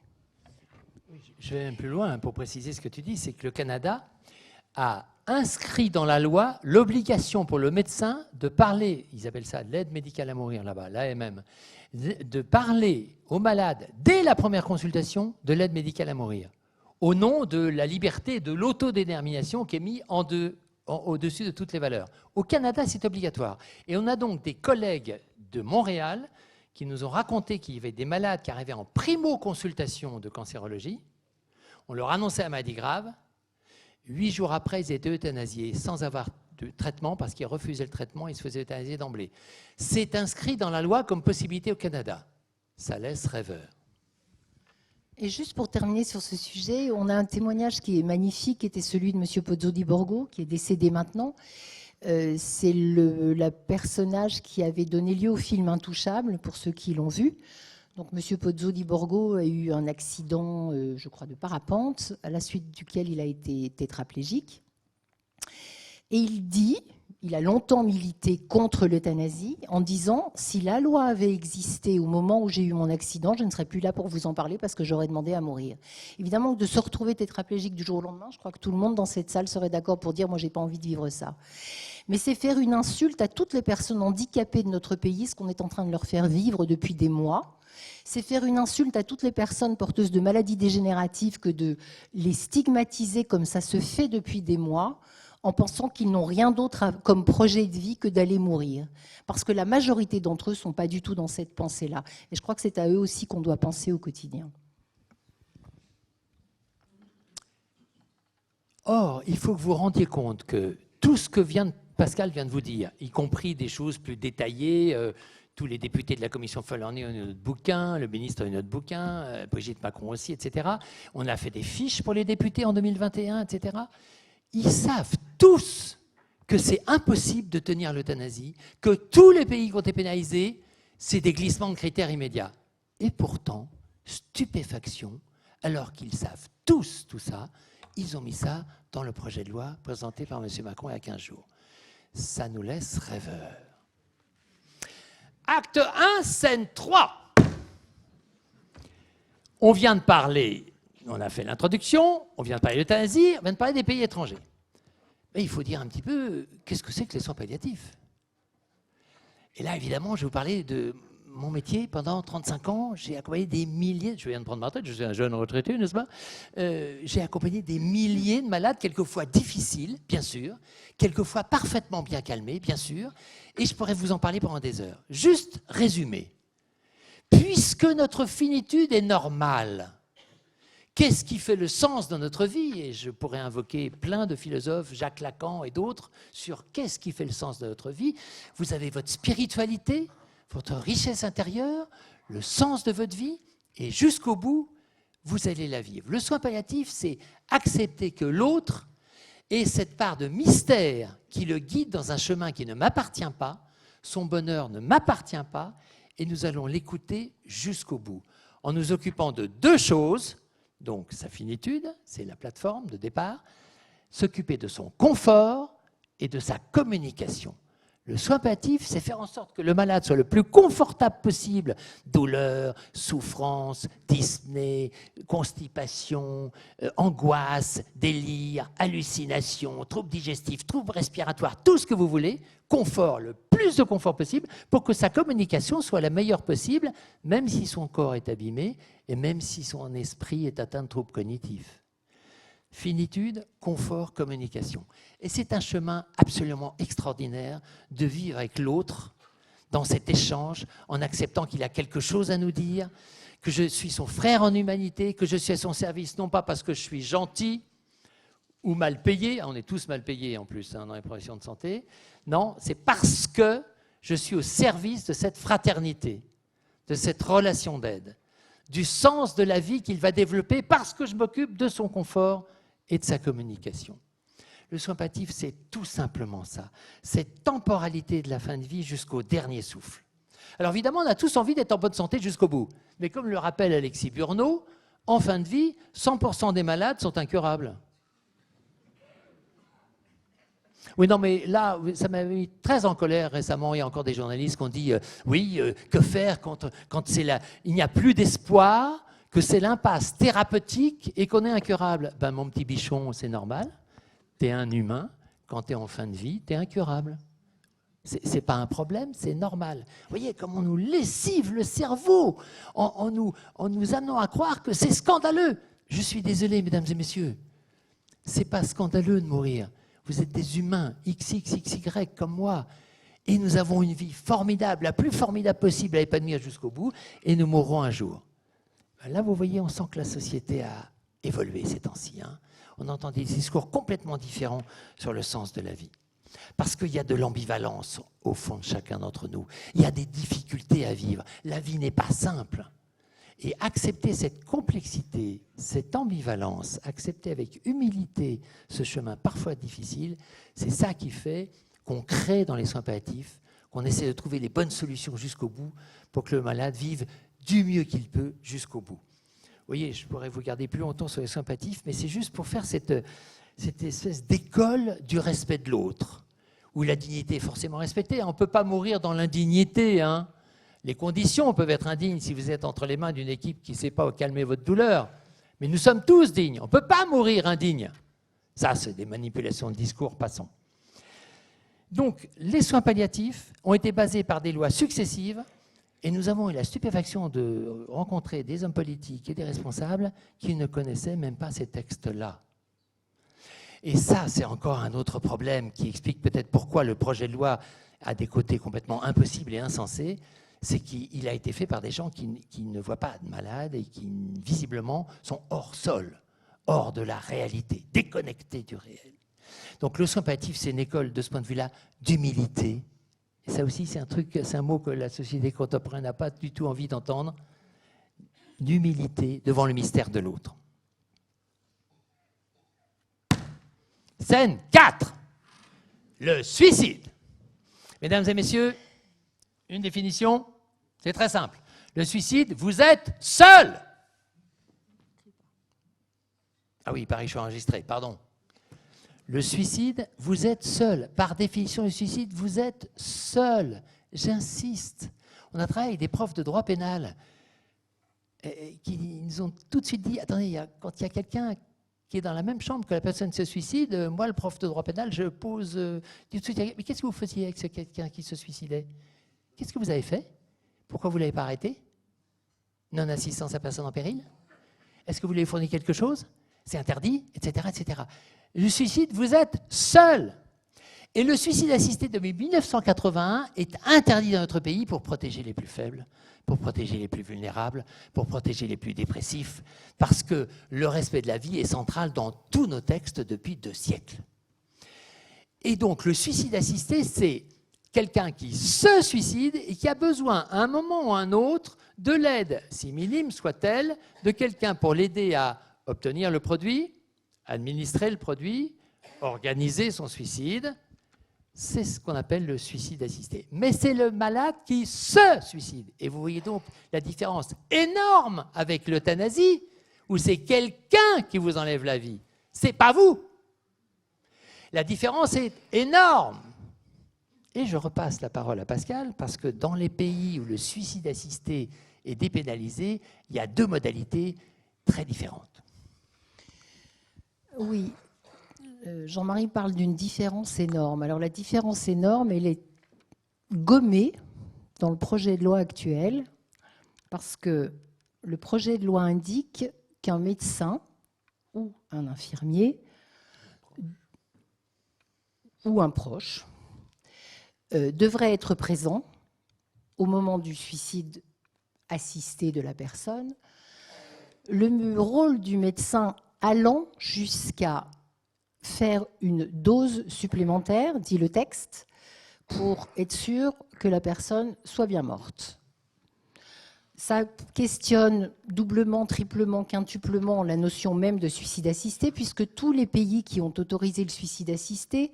Je vais un peu plus loin pour préciser ce que tu dis, c'est que le Canada a inscrit dans la loi l'obligation pour le médecin de parler, ils appellent ça l'aide médicale à mourir là-bas, l'AMM, de parler aux malades dès la première consultation de l'aide médicale à mourir, au nom de la liberté de l'autodétermination qui est mise au-dessus de toutes les valeurs. Au Canada, c'est obligatoire. Et on a donc des collègues de Montréal qui nous ont raconté qu'il y avait des malades qui arrivaient en primo-consultation de cancérologie. On leur annonçait la maladie grave. 8 jours après, ils étaient euthanasiés sans avoir de traitement parce qu'ils refusaient le traitement et ils se faisaient euthanasier d'emblée. C'est inscrit dans la loi comme possibilité au Canada. Ça laisse rêveur. Et juste pour terminer sur ce sujet, on a un témoignage qui est magnifique, qui était celui de M. Pozzo di Borgo, qui est décédé maintenant. C'est le personnage qui avait donné lieu au film Intouchable, pour ceux qui l'ont vu. Donc M. Pozzo di Borgo a eu un accident, je crois, de parapente, à la suite duquel il a été tétraplégique. Et il a longtemps milité contre l'euthanasie en disant « Si la loi avait existé au moment où j'ai eu mon accident, je ne serais plus là pour vous en parler parce que j'aurais demandé à mourir. » Évidemment, de se retrouver tétraplégique du jour au lendemain, je crois que tout le monde dans cette salle serait d'accord pour dire « Moi, je n'ai pas envie de vivre ça. » Mais c'est faire une insulte à toutes les personnes handicapées de notre pays, ce qu'on est en train de leur faire vivre depuis des mois. C'est faire une insulte à toutes les personnes porteuses de maladies dégénératives que de les stigmatiser comme ça se fait depuis des mois, en pensant qu'ils n'ont rien d'autre comme projet de vie que d'aller mourir. Parce que la majorité d'entre eux ne sont pas du tout dans cette pensée-là. Et je crois que c'est à eux aussi qu'on doit penser au quotidien. Or, il faut que vous rendiez compte que tout ce que Pascal vient de vous dire, y compris des choses plus détaillées, tous les députés de la commission Falorni ont notre bouquin, le ministre a notre bouquin, Brigitte Macron aussi, etc. On a fait des fiches pour les députés en 2021, etc. Ils savent tous que c'est impossible de tenir l'euthanasie, que tous les pays qui ont été pénalisés, c'est des glissements de critères immédiats. Et pourtant, stupéfaction, alors qu'ils savent tous tout ça, ils ont mis ça dans le projet de loi présenté par M. Macron il y a 15 jours. Ça nous laisse rêveurs. Acte 1, scène 3. On vient de parler, on a fait l'introduction, on vient de parler d'euthanasie, on vient de parler des pays étrangers. Mais il faut dire un petit peu, qu'est-ce que c'est que les soins palliatifs? Et là, évidemment, je vais vous parler de mon métier. Pendant 35 ans, j'ai accompagné des milliers, je viens de prendre ma retraite, je suis un jeune retraité, n'est-ce pas? J'ai accompagné des milliers de malades, quelquefois difficiles, bien sûr, quelquefois parfaitement bien calmés, bien sûr, et je pourrais vous en parler pendant des heures. Juste résumé. Puisque notre finitude est normale, qu'est-ce qui fait le sens de notre vie? Et je pourrais invoquer plein de philosophes, Jacques Lacan et d'autres, sur qu'est-ce qui fait le sens de notre vie. Vous avez votre spiritualité, votre richesse intérieure, le sens de votre vie, et jusqu'au bout, vous allez la vivre. Le soin palliatif, c'est accepter que l'autre ait cette part de mystère qui le guide dans un chemin qui ne m'appartient pas, son bonheur ne m'appartient pas, et nous allons l'écouter jusqu'au bout, en nous occupant de deux choses, donc sa finitude, c'est la plateforme de départ, s'occuper de son confort et de sa communication. Le soin palliatif, c'est faire en sorte que le malade soit le plus confortable possible. Douleur, souffrance, dyspnée, constipation, angoisse, délire, hallucination, troubles digestifs, troubles respiratoires, tout ce que vous voulez, confort, le plus de confort possible, pour que sa communication soit la meilleure possible, même si son corps est abîmé et même si son esprit est atteint de troubles cognitifs. Finitude, confort, communication. Et c'est un chemin absolument extraordinaire de vivre avec l'autre dans cet échange, en acceptant qu'il a quelque chose à nous dire, que je suis son frère en humanité, que je suis à son service, non pas parce que je suis gentil ou mal payé, on est tous mal payés en plus dans les professions de santé, non, c'est parce que je suis au service de cette fraternité, de cette relation d'aide, du sens de la vie qu'il va développer parce que je m'occupe de son confort et de sa communication. Le soin palliatif, c'est tout simplement ça, cette temporalité de la fin de vie jusqu'au dernier souffle. Alors évidemment, on a tous envie d'être en bonne santé jusqu'au bout, mais comme le rappelle Alexis Burneau, en fin de vie, 100% des malades sont incurables. Oui, non, mais là, ça m'a mis très en colère récemment. Il y a encore des journalistes qui ont dit que faire quand il n'y a plus d'espoir, que c'est l'impasse thérapeutique et qu'on est incurable. Ben, mon petit bichon, c'est normal. Tu es un humain. Quand tu es en fin de vie, tu es incurable. C'est pas un problème, c'est normal. Vous voyez comme on nous lessive le cerveau en nous amenant à croire que c'est scandaleux. Je suis désolé, mesdames et messieurs. C'est pas scandaleux de mourir. Vous êtes des humains, XXXY comme moi. Et nous avons une vie formidable, la plus formidable possible à épanouir jusqu'au bout, et nous mourrons un jour. Là, vous voyez, on sent que la société a évolué ces temps-ci. Hein. On entend des discours complètement différents sur le sens de la vie. Parce qu'il y a de l'ambivalence au fond de chacun d'entre nous. Il y a des difficultés à vivre. La vie n'est pas simple. Et accepter cette complexité, cette ambivalence, accepter avec humilité ce chemin parfois difficile, c'est ça qui fait qu'on crée dans les soins palliatifs, qu'on essaie de trouver les bonnes solutions jusqu'au bout pour que le malade vive du mieux qu'il peut jusqu'au bout. Vous voyez, je pourrais vous garder plus longtemps sur les soins palliatifs, mais c'est juste pour faire cette espèce d'école du respect de l'autre, où la dignité est forcément respectée. On ne peut pas mourir dans l'indignité, hein. Les conditions peuvent être indignes si vous êtes entre les mains d'une équipe qui ne sait pas calmer votre douleur. Mais nous sommes tous dignes. On ne peut pas mourir indigne. Ça, c'est des manipulations de discours, passons. Donc, les soins palliatifs ont été basés par des lois successives et nous avons eu la stupéfaction de rencontrer des hommes politiques et des responsables qui ne connaissaient même pas ces textes-là. Et ça, c'est encore un autre problème qui explique peut-être pourquoi le projet de loi a des côtés complètement impossibles et insensés. C'est qu'il a été fait par des gens qui ne voient pas de malades et qui, visiblement, sont hors sol, hors de la réalité, déconnectés du réel. Donc le soin palliatif, c'est une école, de ce point de vue-là, d'humilité. Et ça aussi, c'est un mot que la société contemporaine n'a pas du tout envie d'entendre. D'humilité devant le mystère de l'autre. Scène 4. Le suicide. Mesdames et messieurs, une définition, c'est très simple. Le suicide, vous êtes seul. Ah oui, pareil, je suis enregistré, pardon. Le suicide, vous êtes seul. Par définition, le suicide, vous êtes seul. J'insiste. On a travaillé avec des profs de droit pénal qui nous ont tout de suite dit, attendez, quand il y a quelqu'un qui est dans la même chambre que la personne se suicide, moi, le prof de droit pénal, je pose tout de suite, mais qu'est-ce que vous faisiez avec ce quelqu'un qui se suicidait? Qu'est-ce que vous avez fait? Pourquoi vous ne l'avez pas arrêté? Non-assistance à personne en péril? Est-ce que vous lui avez fourni quelque chose? C'est interdit, etc., etc. Le suicide, vous êtes seul. Et le suicide assisté depuis 1981 est interdit dans notre pays pour protéger les plus faibles, pour protéger les plus vulnérables, pour protéger les plus dépressifs, parce que le respect de la vie est central dans tous nos textes depuis 2 siècles. Et donc le suicide assisté, c'est quelqu'un qui se suicide et qui a besoin, à un moment ou à un autre, de l'aide, si minime soit-elle, de quelqu'un pour l'aider à obtenir le produit, administrer le produit, organiser son suicide. C'est ce qu'on appelle le suicide assisté. Mais c'est le malade qui se suicide. Et vous voyez donc la différence énorme avec l'euthanasie, où c'est quelqu'un qui vous enlève la vie. C'est pas vous. La différence est énorme. Et je repasse la parole à Pascal, parce que dans les pays où le suicide assisté est dépénalisé, il y a 2 modalités très différentes. Oui. Jean-Marie parle d'une différence énorme. Alors la différence énorme, elle est gommée dans le projet de loi actuel parce que le projet de loi indique qu'un médecin ou un infirmier ou un proche devrait être présent au moment du suicide assisté de la personne. Le rôle du médecin allant jusqu'à faire une dose supplémentaire, dit le texte, pour être sûr que la personne soit bien morte. Ça questionne doublement, triplement, quintuplement la notion même de suicide assisté, puisque tous les pays qui ont autorisé le suicide assisté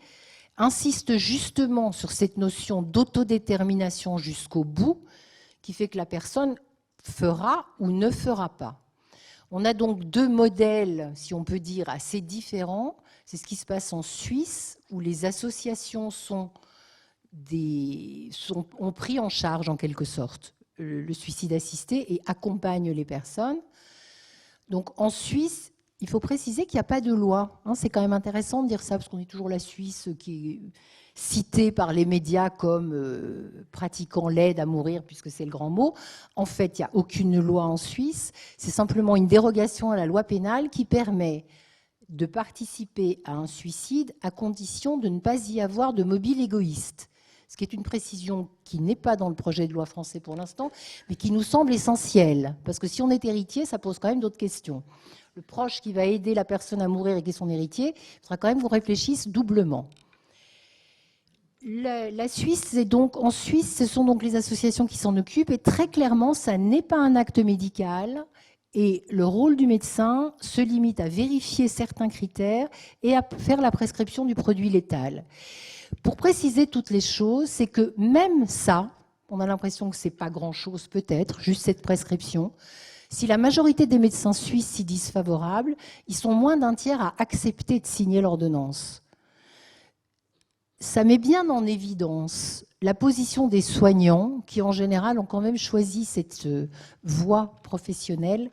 insistent justement sur cette notion d'autodétermination jusqu'au bout, qui fait que la personne fera ou ne fera pas. On a donc 2 modèles, si on peut dire, assez différents. C'est ce qui se passe en Suisse, où les associations ont pris en charge, en quelque sorte, le suicide assisté et accompagnent les personnes. Donc en Suisse, il faut préciser qu'il n'y a pas de loi. C'est quand même intéressant de dire ça, parce qu'on est toujours la Suisse qui est citée par les médias comme pratiquant l'aide à mourir, puisque c'est le grand mot. En fait, il n'y a aucune loi en Suisse. C'est simplement une dérogation à la loi pénale qui permet de participer à un suicide à condition de ne pas y avoir de mobile égoïste. Ce qui est une précision qui n'est pas dans le projet de loi français pour l'instant, mais qui nous semble essentielle. Parce que si on est héritier, ça pose quand même d'autres questions. Le proche qui va aider la personne à mourir et qui est son héritier, il faudra quand même qu'on réfléchisse doublement. La Suisse, en Suisse, ce sont donc les associations qui s'en occupent, et très clairement, ça n'est pas un acte médical. Et le rôle du médecin se limite à vérifier certains critères et à faire la prescription du produit létal. Pour préciser toutes les choses, c'est que même ça, on a l'impression que ce n'est pas grand-chose peut-être, juste cette prescription. Si la majorité des médecins suisses s'y disent favorables, ils sont moins d'un tiers à accepter de signer l'ordonnance. Ça met bien en évidence la position des soignants qui, en général, ont quand même choisi cette voie professionnelle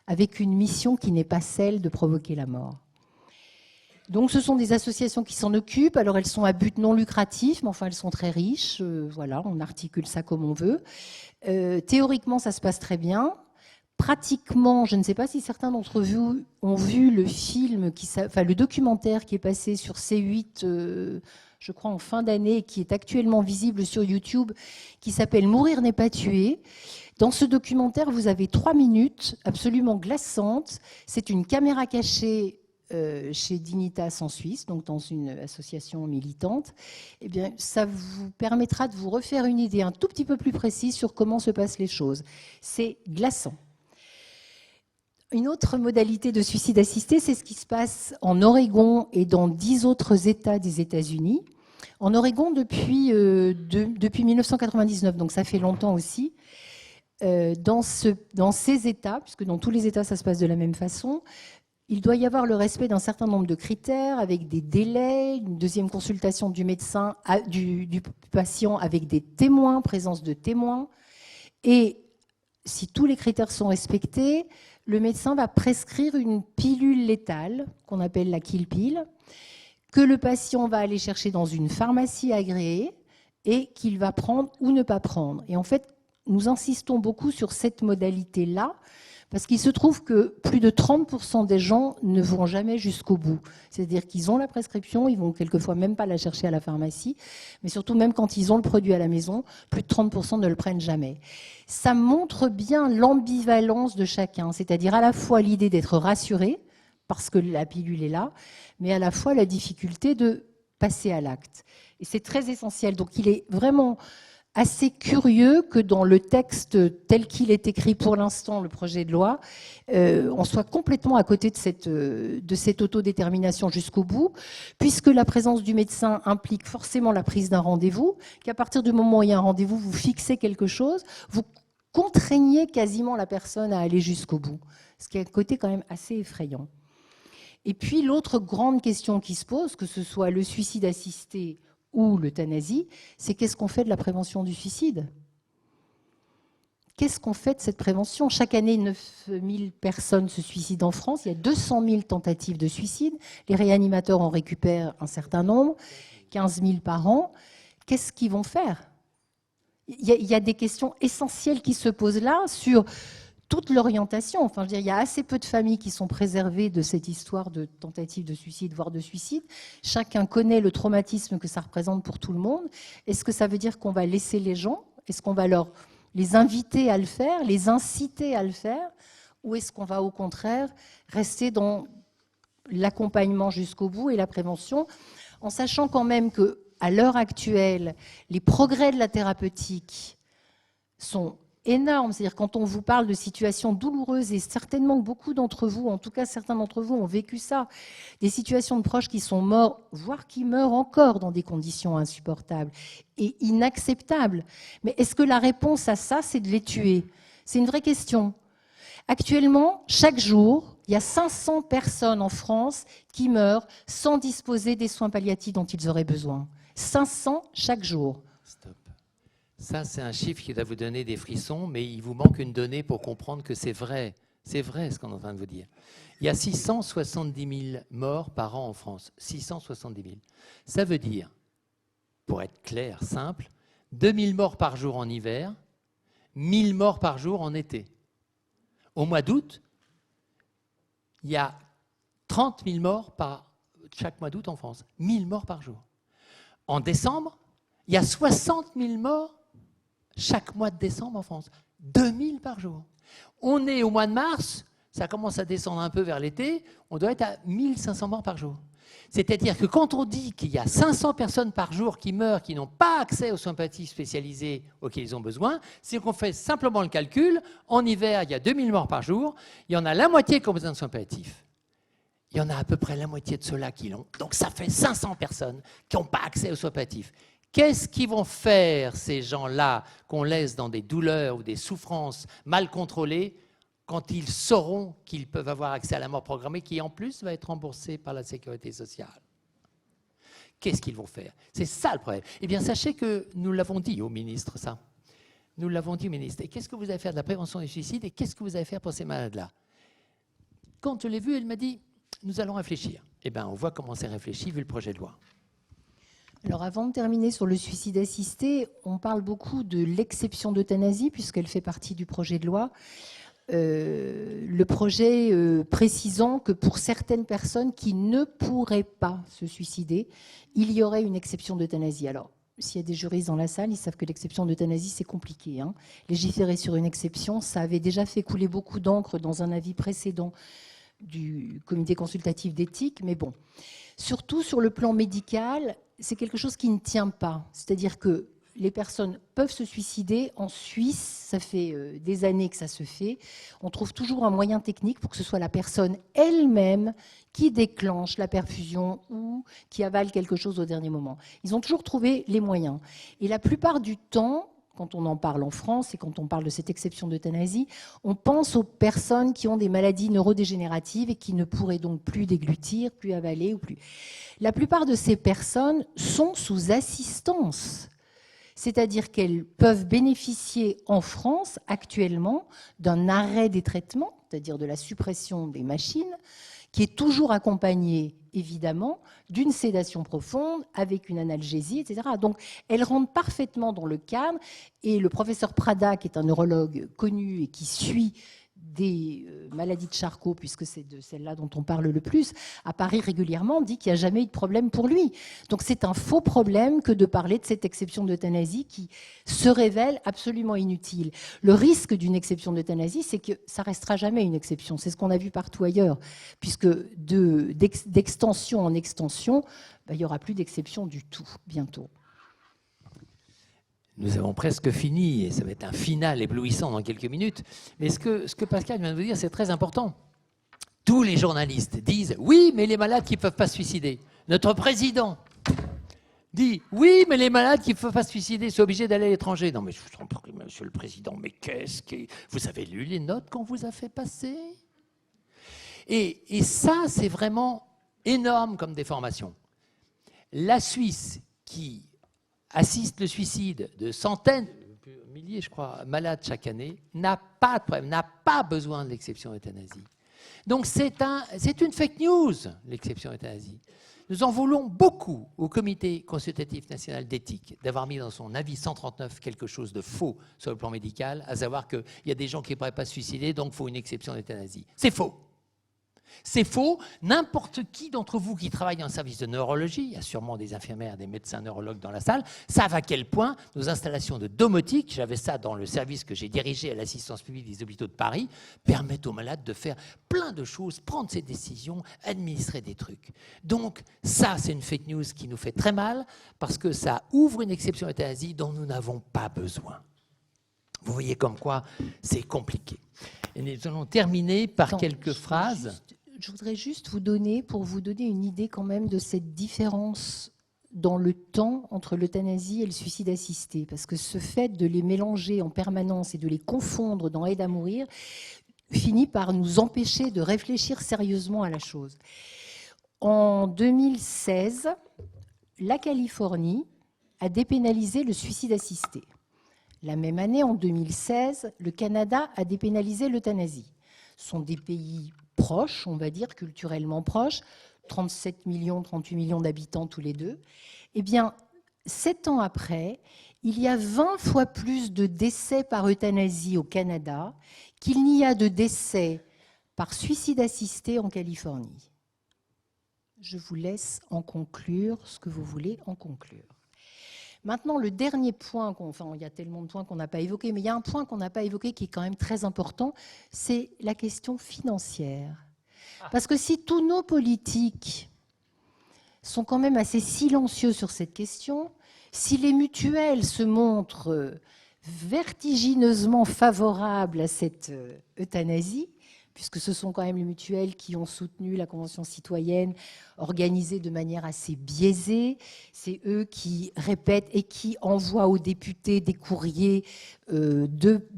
avec une mission qui n'est pas celle de provoquer la mort. Donc, ce sont des associations qui s'en occupent. Alors, elles sont à but non lucratif, mais enfin, elles sont très riches. Voilà, on articule ça comme on veut. Théoriquement, ça se passe très bien. Pratiquement, je ne sais pas si certains d'entre vous ont vu le documentaire qui est passé sur C8, je crois en fin d'année, qui est actuellement visible sur YouTube, qui s'appelle « Mourir n'est pas tuer ». Dans ce documentaire, vous avez 3 minutes absolument glaçantes. C'est une caméra cachée chez Dignitas en Suisse, donc dans une association militante. Eh bien, ça vous permettra de vous refaire une idée un tout petit peu plus précise sur comment se passent les choses. C'est glaçant. Une autre modalité de suicide assisté, c'est ce qui se passe en Oregon et dans 10 autres États des États-Unis. En Oregon, depuis 1999, donc ça fait longtemps aussi. Dans ces États, puisque dans tous les États ça se passe de la même façon, il doit y avoir le respect d'un certain nombre de critères avec des délais, une deuxième consultation du médecin, du patient avec des témoins, présence de témoins. Et si tous les critères sont respectés, le médecin va prescrire une pilule létale, qu'on appelle la kill pill, que le patient va aller chercher dans une pharmacie agréée et qu'il va prendre ou ne pas prendre. Et en fait, nous insistons beaucoup sur cette modalité-là, parce qu'il se trouve que plus de 30% des gens ne vont jamais jusqu'au bout. C'est-à-dire qu'ils ont la prescription, ils vont quelquefois même pas la chercher à la pharmacie, mais surtout même quand ils ont le produit à la maison, plus de 30% ne le prennent jamais. Ça montre bien l'ambivalence de chacun, c'est-à-dire à la fois l'idée d'être rassuré, parce que la pilule est là, mais à la fois la difficulté de passer à l'acte. Et c'est très essentiel. Donc il est vraiment assez curieux que dans le texte tel qu'il est écrit pour l'instant, le projet de loi, on soit complètement à côté de cette autodétermination jusqu'au bout, puisque la présence du médecin implique forcément la prise d'un rendez-vous, qu'à partir du moment où il y a un rendez-vous, vous fixez quelque chose, vous contraignez quasiment la personne à aller jusqu'au bout, ce qui est un côté quand même assez effrayant. Et puis l'autre grande question qui se pose, que ce soit le suicide assisté ou l'euthanasie, c'est qu'est-ce qu'on fait de la prévention du suicide ? Qu'est-ce qu'on fait de cette prévention ? Chaque année, 9000 personnes se suicident en France. Il y a 200 000 tentatives de suicide. Les réanimateurs en récupèrent un certain nombre, 15 000 par an. Qu'est-ce qu'ils vont faire ? Il y a des questions essentielles qui se posent là sur toute l'orientation. Enfin, je veux dire, il y a assez peu de familles qui sont préservées de cette histoire de tentative de suicide, voire de suicide. Chacun connaît le traumatisme que ça représente pour tout le monde. Est-ce que ça veut dire qu'on va laisser les gens ? Est-ce qu'on va les inviter à le faire, les inciter à le faire ? Ou est-ce qu'on va au contraire rester dans l'accompagnement jusqu'au bout et la prévention, en sachant quand même qu'à l'heure actuelle, les progrès de la thérapeutique sont énorme. C'est-à-dire quand on vous parle de situations douloureuses, et certainement que beaucoup d'entre vous, en tout cas certains d'entre vous ont vécu ça, des situations de proches qui sont morts, voire qui meurent encore dans des conditions insupportables et inacceptables. Mais est-ce que la réponse à ça, c'est de les tuer ? C'est une vraie question. Actuellement, chaque jour, il y a 500 personnes en France qui meurent sans disposer des soins palliatifs dont ils auraient besoin. 500 chaque jour. Stop. Ça, c'est un chiffre qui doit vous donner des frissons, mais il vous manque une donnée pour comprendre que c'est vrai. C'est vrai ce qu'on est en train de vous dire. Il y a 670 000 morts par an en France. 670 000. Ça veut dire, pour être clair, simple, 2000 morts par jour en hiver, 1000 morts par jour en été. Au mois d'août, il y a 30 000 morts chaque mois d'août en France. 1000 morts par jour. En décembre, il y a 60 000 morts chaque mois de décembre en France. 2000 par jour. On est au mois de mars, ça commence à descendre un peu vers l'été, on doit être à 1500 morts par jour. C'est-à-dire que quand on dit qu'il y a 500 personnes par jour qui meurent, qui n'ont pas accès aux soins palliatifs spécialisés auxquels ils ont besoin, c'est qu'on fait simplement le calcul. En hiver, il y a 2000 morts par jour, il y en a la moitié qui ont besoin de soins palliatifs. Il y en a à peu près la moitié de ceux-là qui l'ont. Donc ça fait 500 personnes qui n'ont pas accès aux soins palliatifs. Qu'est-ce qu'ils vont faire, ces gens-là, qu'on laisse dans des douleurs ou des souffrances mal contrôlées, quand ils sauront qu'ils peuvent avoir accès à la mort programmée, qui en plus va être remboursée par la sécurité sociale ? Qu'est-ce qu'ils vont faire ? C'est ça le problème. Eh bien, sachez que nous l'avons dit au ministre, ça. Nous l'avons dit au ministre. Et qu'est-ce que vous allez faire de la prévention du suicide et qu'est-ce que vous allez faire pour ces malades-là ? Quand je l'ai vue, elle m'a dit, nous allons réfléchir. Eh bien, on voit comment c'est réfléchi vu le projet de loi. Alors avant de terminer sur le suicide assisté, on parle beaucoup de l'exception d'euthanasie puisqu'elle fait partie du projet de loi. Le projet précisant que pour certaines personnes qui ne pourraient pas se suicider, il y aurait une exception d'euthanasie. Alors, s'il y a des juristes dans la salle, ils savent que l'exception d'euthanasie, c'est compliqué. Légiférer sur une exception, ça avait déjà fait couler beaucoup d'encre dans un avis précédent du comité consultatif d'éthique, mais bon. Surtout sur le plan médical, c'est quelque chose qui ne tient pas. C'est-à-dire que les personnes peuvent se suicider. En Suisse, ça fait des années que ça se fait. On trouve toujours un moyen technique pour que ce soit la personne elle-même qui déclenche la perfusion ou qui avale quelque chose au dernier moment. Ils ont toujours trouvé les moyens. Et la plupart du temps, quand on en parle en France et quand on parle de cette exception d'euthanasie, on pense aux personnes qui ont des maladies neurodégénératives et qui ne pourraient donc plus déglutir, plus avaler ou plus. La plupart de ces personnes sont sous assistance. C'est-à-dire qu'elles peuvent bénéficier en France actuellement d'un arrêt des traitements, c'est-à-dire de la suppression des machines, qui est toujours accompagné, évidemment, d'une sédation profonde avec une analgésie, etc. Donc, elles rentrent parfaitement dans le cadre. Et le professeur Prada, qui est un neurologue connu et qui suit des maladies de Charcot, puisque c'est de celle-là dont on parle le plus, à Paris régulièrement, dit qu'il n'y a jamais eu de problème pour lui. Donc c'est un faux problème que de parler de cette exception d'euthanasie qui se révèle absolument inutile. Le risque d'une exception d'euthanasie, c'est que ça restera jamais une exception. C'est ce qu'on a vu partout ailleurs, puisque d'extension en extension, il n'y aura plus d'exception du tout, bientôt. Nous avons presque fini, et ça va être un final éblouissant dans quelques minutes. Mais ce que Pascal vient de vous dire, c'est très important. Tous les journalistes disent « Oui, mais les malades qui ne peuvent pas se suicider ». Notre président dit « Oui, mais les malades qui ne peuvent pas se suicider sont obligés d'aller à l'étranger ». Non, mais je vous en prie, monsieur le président, mais qu'est-ce que... Vous avez lu les notes qu'on vous a fait passer ? Et ça, c'est vraiment énorme comme déformation. La Suisse, qui assiste le suicide de centaines, milliers, je crois, malades chaque année, n'a pas de problème, n'a pas besoin de l'exception euthanasie. Donc c'est une fake news, l'exception euthanasie. Nous en voulons beaucoup au Comité consultatif national d'éthique d'avoir mis dans son avis 139 quelque chose de faux sur le plan médical, à savoir qu'il y a des gens qui ne pourraient pas se suicider, donc il faut une exception d'euthanasie. C'est faux. C'est faux. N'importe qui d'entre vous qui travaille en service de neurologie, il y a sûrement des infirmières, des médecins neurologues dans la salle, savent à quel point nos installations de domotique, j'avais ça dans le service que j'ai dirigé à l'assistance publique des hôpitaux de Paris, permettent aux malades de faire plein de choses, prendre ses décisions, administrer des trucs. Donc ça, c'est une fake news qui nous fait très mal parce que ça ouvre une exception euthanasie dont nous n'avons pas besoin. Vous voyez comme quoi c'est compliqué. Et nous allons terminer par quelques phrases. Je voudrais juste vous donner une idée quand même de cette différence dans le temps entre l'euthanasie et le suicide assisté. Parce que ce fait de les mélanger en permanence et de les confondre dans Aide à mourir finit par nous empêcher de réfléchir sérieusement à la chose. En 2016, la Californie a dépénalisé le suicide assisté. La même année, en 2016, le Canada a dépénalisé l'euthanasie. Ce sont des pays proches, on va dire, culturellement proches, 37 millions, 38 millions d'habitants tous les deux. Eh bien, 7 ans après, il y a 20 fois plus de décès par euthanasie au Canada qu'il n'y a de décès par suicide assisté en Californie. Je vous laisse en conclure ce que vous voulez en conclure. Maintenant, le dernier point, il y a tellement de points qu'on n'a pas évoqués, mais il y a un point qu'on n'a pas évoqué qui est quand même très important, c'est la question financière. Parce que si tous nos politiques sont quand même assez silencieux sur cette question, si les mutuelles se montrent vertigineusement favorables à cette euthanasie, puisque ce sont quand même les mutuelles qui ont soutenu la Convention citoyenne, organisée de manière assez biaisée. C'est eux qui répètent et qui envoient aux députés des courriers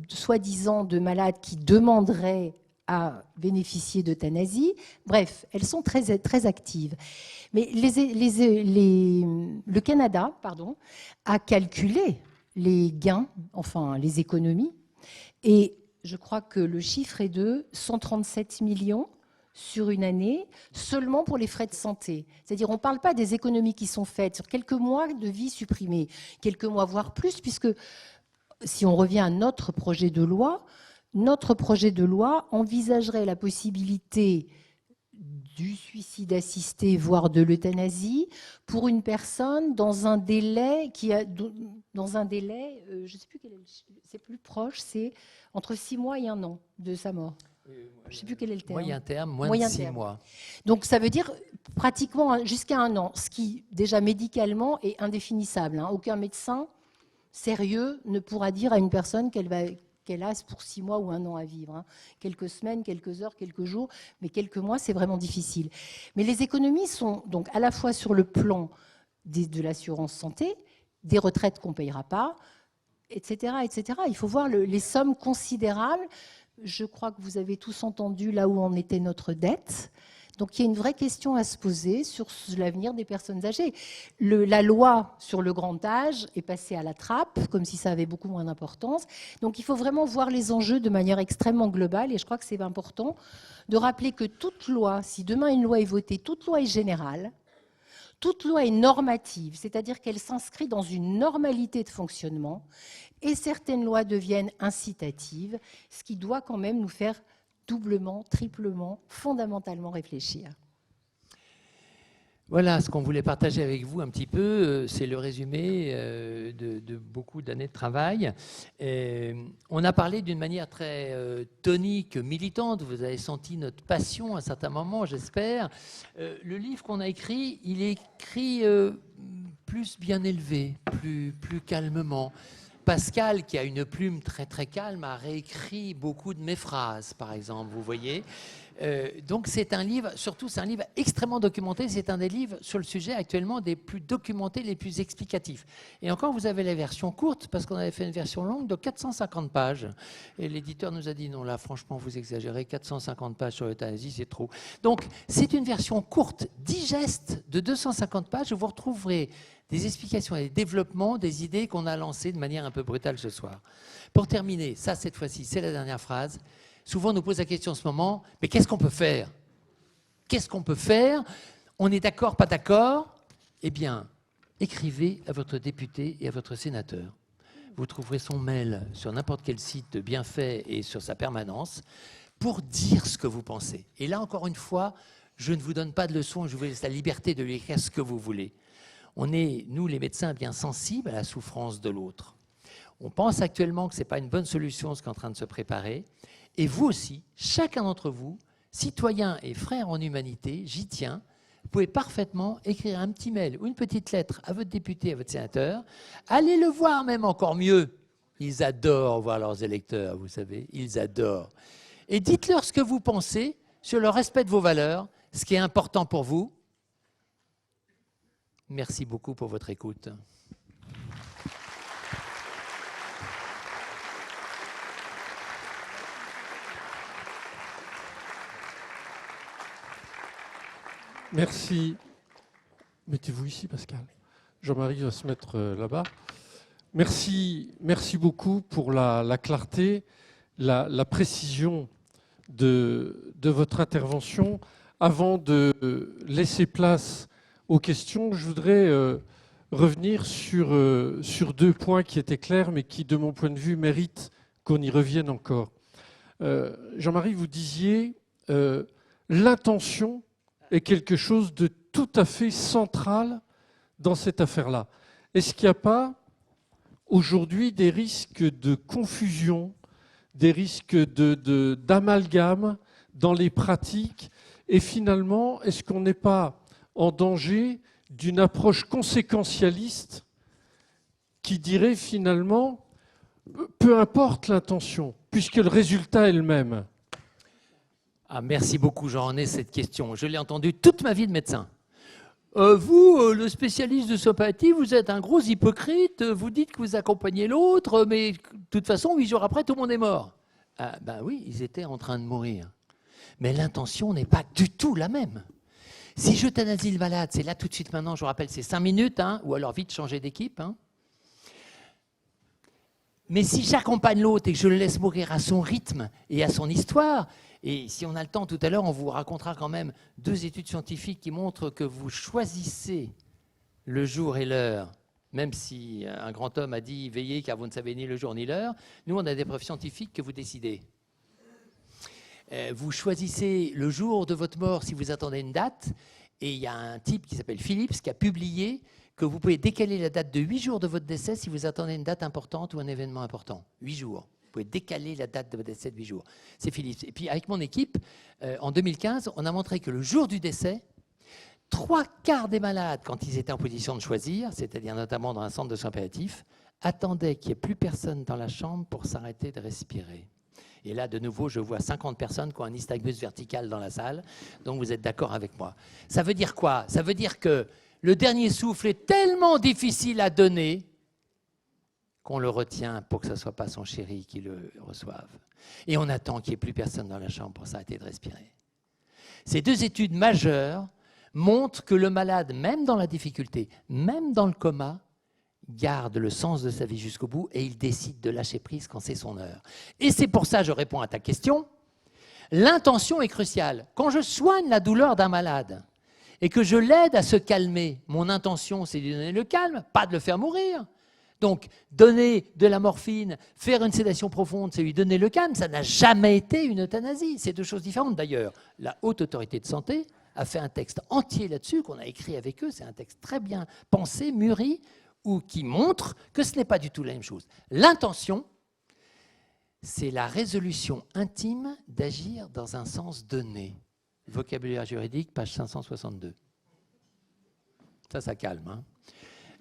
soi-disant de malades qui demanderaient à bénéficier d'euthanasie. Bref, elles sont très, très actives. Mais le Canada, a calculé les gains, les économies, et je crois que le chiffre est de 137 millions sur une année, seulement pour les frais de santé. C'est-à-dire, on ne parle pas des économies qui sont faites sur quelques mois de vie supprimée, quelques mois, voire plus, puisque si on revient à notre projet de loi envisagerait la possibilité du suicide assisté, voire de l'euthanasie, pour une personne dans un délai je ne sais plus quel est c'est plus proche, c'est entre 6 mois et 1 an de sa mort. Je ne sais plus quel est le terme. Moyen terme, moins de 6 mois. Donc ça veut dire pratiquement jusqu'à 1 an, ce qui déjà médicalement est indéfinissable. Aucun médecin sérieux ne pourra dire à une personne qu'elle a pour 6 mois ou 1 an à vivre. Quelques semaines, quelques heures, quelques jours, mais quelques mois, c'est vraiment difficile. Mais les économies sont donc à la fois sur le plan de l'assurance santé, des retraites qu'on ne payera pas, etc., etc. Il faut voir les sommes considérables. Je crois que vous avez tous entendu là où en était notre dette. Donc il y a une vraie question à se poser sur l'avenir des personnes âgées. La loi sur le grand âge est passée à la trappe, comme si ça avait beaucoup moins d'importance. Donc il faut vraiment voir les enjeux de manière extrêmement globale, et je crois que c'est important de rappeler que toute loi, si demain une loi est votée, toute loi est générale, toute loi est normative, c'est-à-dire qu'elle s'inscrit dans une normalité de fonctionnement, et certaines lois deviennent incitatives, ce qui doit quand même nous faire doublement, triplement, fondamentalement réfléchir. Voilà ce qu'on voulait partager avec vous un petit peu. C'est le résumé de beaucoup d'années de travail. On a parlé d'une manière très tonique, militante. Vous avez senti notre passion à certains moments, j'espère. Le livre qu'on a écrit, il est écrit plus bien élevé, plus calmement. Pascal, qui a une plume très très calme, a réécrit beaucoup de mes phrases, par exemple, vous voyez. Donc c'est un livre, surtout c'est un livre extrêmement documenté, c'est un des livres sur le sujet actuellement des plus documentés, les plus explicatifs. Et encore, vous avez la version courte, parce qu'on avait fait une version longue de 450 pages. Et l'éditeur nous a dit, non là franchement vous exagérez, 450 pages sur l'euthanasie c'est trop. Donc c'est une version courte, digeste, de 250 pages, où vous retrouverez des explications et des développements des idées qu'on a lancées de manière un peu brutale ce soir. Pour terminer, ça cette fois-ci, c'est la dernière phrase. Souvent on nous pose la question en ce moment, mais qu'est-ce qu'on peut faire? Qu'est-ce qu'on peut faire? On est d'accord, pas d'accord? Eh bien, écrivez à votre député et à votre sénateur. Vous trouverez son mail sur n'importe quel site bien fait et sur sa permanence pour dire ce que vous pensez. Et là, encore une fois, je ne vous donne pas de leçons, je vous laisse la liberté de lui écrire ce que vous voulez. On est, nous les médecins, bien sensibles à la souffrance de l'autre. On pense actuellement que ce n'est pas une bonne solution ce qui est en train de se préparer. Et vous aussi, chacun d'entre vous, citoyens et frères en humanité, j'y tiens, vous pouvez parfaitement écrire un petit mail ou une petite lettre à votre député, à votre sénateur. Allez le voir même encore mieux. Ils adorent voir leurs électeurs, vous savez, ils adorent. Et dites-leur ce que vous pensez sur le respect de vos valeurs, ce qui est important pour vous. Merci beaucoup pour votre écoute. Merci. Mettez-vous ici, Pascal. Jean-Marie va se mettre là-bas. Merci beaucoup pour la clarté, la précision de votre intervention. Avant de laisser place aux questions, je voudrais revenir sur 2 points qui étaient clairs, mais qui, de mon point de vue, méritent qu'on y revienne encore. Jean-Marie, vous disiez l'intention est quelque chose de tout à fait central dans cette affaire-là. Est-ce qu'il n'y a pas aujourd'hui des risques de confusion, des risques d'amalgame dans les pratiques? Et finalement, est-ce qu'on n'est pas en danger d'une approche conséquentialiste qui dirait finalement, peu importe l'intention, puisque le résultat est le même? Ah, merci beaucoup, Jean-René, cette question. Je l'ai entendue toute ma vie de médecin. Vous, le spécialiste de sympathie, vous êtes un gros hypocrite, vous dites que vous accompagnez l'autre, mais de toute façon, 8 jours après, tout le monde est mort. Ah, ben oui, ils étaient en train de mourir. Mais l'intention n'est pas du tout la même. Si j'euthanasie le malade, c'est là tout de suite maintenant, je vous rappelle, c'est 5 minutes, hein, ou alors vite changer d'équipe. Hein. Mais si j'accompagne l'autre et que je le laisse mourir à son rythme et à son histoire, et si on a le temps tout à l'heure, on vous racontera quand même 2 études scientifiques qui montrent que vous choisissez le jour et l'heure, même si un grand homme a dit « veillez car vous ne savez ni le jour ni l'heure », nous on a des preuves scientifiques que vous décidez. Vous choisissez le jour de votre mort si vous attendez une date, et il y a un type qui s'appelle Phillips qui a publié que vous pouvez décaler la date de 8 jours de votre décès si vous attendez une date importante ou un événement important. 8 jours. Vous pouvez décaler la date de votre décès de 8 jours. C'est Philippe. Et puis, avec mon équipe, en 2015, on a montré que le jour du décès, 3/4 des malades, quand ils étaient en position de choisir, c'est-à-dire notamment dans un centre de soins palliatifs, attendaient qu'il n'y ait plus personne dans la chambre pour s'arrêter de respirer. Et là, de nouveau, je vois 50 personnes qui ont un nystagmus vertical dans la salle. Donc, vous êtes d'accord avec moi. Ça veut dire quoi? Ça veut dire que le dernier souffle est tellement difficile à donner qu'on le retient pour que ce ne soit pas son chéri qui le reçoive. Et on attend qu'il n'y ait plus personne dans la chambre pour s'arrêter de respirer. Ces 2 études majeures montrent que le malade, même dans la difficulté, même dans le coma, garde le sens de sa vie jusqu'au bout et il décide de lâcher prise quand c'est son heure. Et c'est pour ça, je réponds à ta question, l'intention est cruciale. Quand je soigne la douleur d'un malade et que je l'aide à se calmer, mon intention, c'est de lui donner le calme, pas de le faire mourir. Donc, donner de la morphine, faire une sédation profonde, c'est lui donner le calme, ça n'a jamais été une euthanasie. C'est 2 choses différentes. D'ailleurs, la Haute Autorité de Santé a fait un texte entier là-dessus, qu'on a écrit avec eux. C'est un texte très bien pensé, mûri, ou qui montre que ce n'est pas du tout la même chose. L'intention, c'est la résolution intime d'agir dans un sens donné. Vocabulaire juridique, page 562. Ça calme. Hein.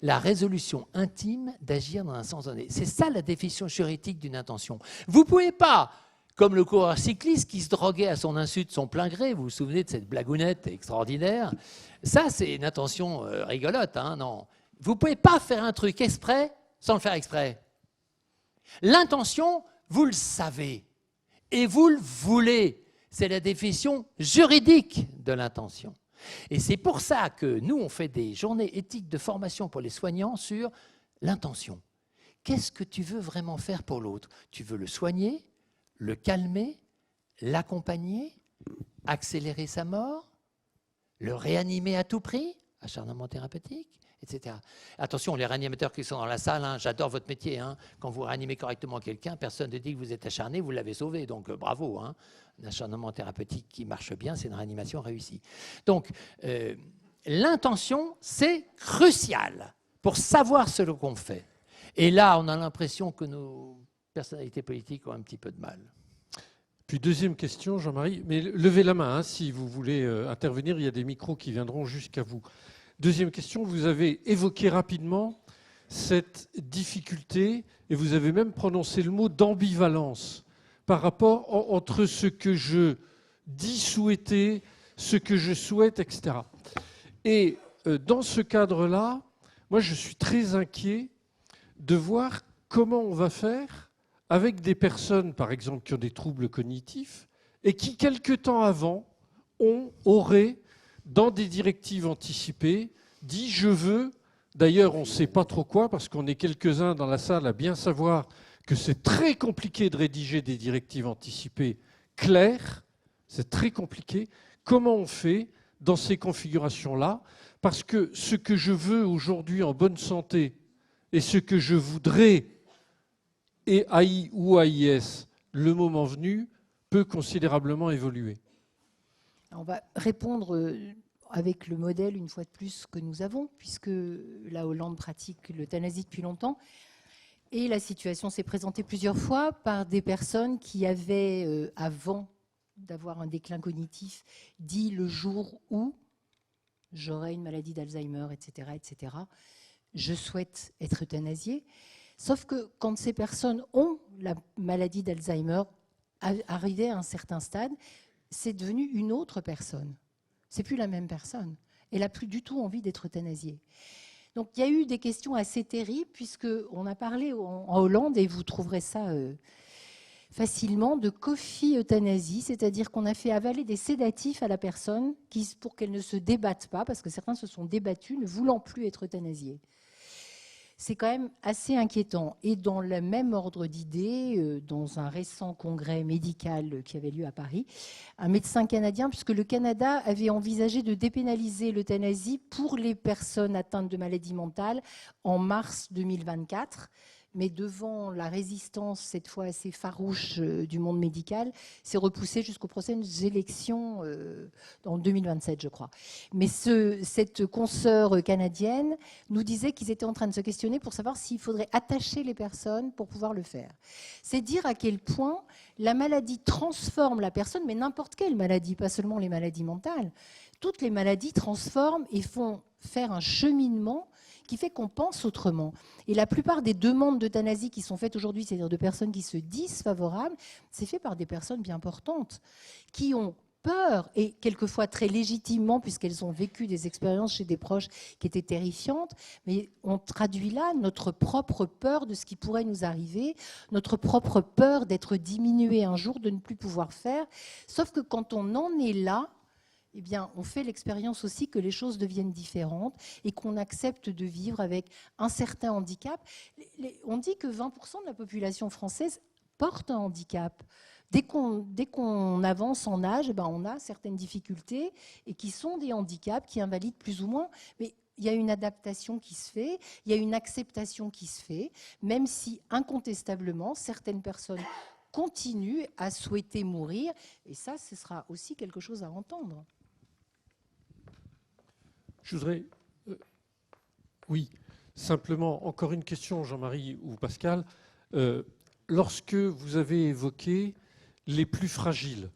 La résolution intime d'agir dans un sens donné. C'est ça la définition juridique d'une intention. Vous ne pouvez pas, comme le coureur cycliste qui se droguait à son insu de son plein gré, vous vous souvenez de cette blagounette extraordinaire, ça c'est une intention rigolote, hein, non. Vous ne pouvez pas faire un truc exprès sans le faire exprès. L'intention, vous le savez et vous le voulez. C'est la définition juridique de l'intention. Et c'est pour ça que nous, on fait des journées éthiques de formation pour les soignants sur l'intention. Qu'est-ce que tu veux vraiment faire pour l'autre? Tu veux le soigner, le calmer, l'accompagner, accélérer sa mort, le réanimer à tout prix, acharnement thérapeutique, etc. Attention, les réanimateurs qui sont dans la salle, hein, j'adore votre métier. Hein. Quand vous réanimez correctement quelqu'un, personne ne dit que vous êtes acharné, vous l'avez sauvé. Donc bravo. Hein. Un acharnement thérapeutique qui marche bien, c'est une réanimation réussie. Donc l'intention, c'est crucial pour savoir ce qu'on fait. Et là, on a l'impression que nos personnalités politiques ont un petit peu de mal. Puis 2e question, Jean-Marie, mais levez la main hein, si vous voulez intervenir, il y a des micros qui viendront jusqu'à vous. 2e question, vous avez évoqué rapidement cette difficulté et vous avez même prononcé le mot d'ambivalence par rapport entre ce que je dis souhaiter, ce que je souhaite, etc. Et dans ce cadre-là, moi je suis très inquiet de voir comment on va faire avec des personnes, par exemple, qui ont des troubles cognitifs et qui, quelque temps avant, auraient dans des directives anticipées, dit « je veux », d'ailleurs on ne sait pas trop quoi, parce qu'on est quelques-uns dans la salle à bien savoir que c'est très compliqué de rédiger des directives anticipées claires, c'est très compliqué. Comment on fait dans ces configurations-là? Parce que ce que je veux aujourd'hui en bonne santé et ce que je voudrais, et AI ou AIS, le moment venu, peut considérablement évoluer. On va répondre avec le modèle, une fois de plus, que nous avons, puisque la Hollande pratique l'euthanasie depuis longtemps. Et la situation s'est présentée plusieurs fois par des personnes qui avaient, avant d'avoir un déclin cognitif, dit le jour où j'aurai une maladie d'Alzheimer, etc., etc., je souhaite être euthanasié. Sauf que quand ces personnes ont la maladie d'Alzheimer, arrivées à un certain stade, c'est devenu une autre personne. C'est plus la même personne. Elle n'a plus du tout envie d'être euthanasiée. Donc il y a eu des questions assez terribles, puisqu'on a parlé en Hollande, et vous trouverez ça facilement, de coffee-euthanasie, c'est-à-dire qu'on a fait avaler des sédatifs à la personne pour qu'elle ne se débatte pas, parce que certains se sont débattus, ne voulant plus être euthanasiés. C'est quand même assez inquiétant. Et dans le même ordre d'idées, dans un récent congrès médical qui avait lieu à Paris, un médecin canadien, puisque le Canada avait envisagé de dépénaliser l'euthanasie pour les personnes atteintes de maladies mentales en mars 2024, mais devant la résistance, cette fois assez farouche, du monde médical, c'est repoussé jusqu'aux prochaines élections en 2027, je crois. Mais cette consoeur canadienne nous disait qu'ils étaient en train de se questionner pour savoir s'il faudrait attacher les personnes pour pouvoir le faire. C'est dire à quel point la maladie transforme la personne, mais n'importe quelle maladie, pas seulement les maladies mentales. Toutes les maladies transforment et font faire un cheminement qui fait qu'on pense autrement. Et la plupart des demandes d'euthanasie qui sont faites aujourd'hui, c'est-à-dire de personnes qui se disent favorables, c'est fait par des personnes bien portantes, qui ont peur, et quelquefois très légitimement, puisqu'elles ont vécu des expériences chez des proches qui étaient terrifiantes, mais on traduit là notre propre peur de ce qui pourrait nous arriver, notre propre peur d'être diminué un jour, de ne plus pouvoir faire. Sauf que quand on en est là, eh bien, on fait l'expérience aussi que les choses deviennent différentes et qu'on accepte de vivre avec un certain handicap. On dit que 20% de la population française porte un handicap. Dès qu'on avance en âge, on a certaines difficultés et qui sont des handicaps qui invalident plus ou moins. Mais il y a une adaptation qui se fait, il y a une acceptation qui se fait, même si incontestablement, certaines personnes continuent à souhaiter mourir. Et ça, ce sera aussi quelque chose à entendre. Je voudrais... oui, simplement, encore une question, Jean-Marie ou Pascal. Lorsque vous avez évoqué les plus fragiles,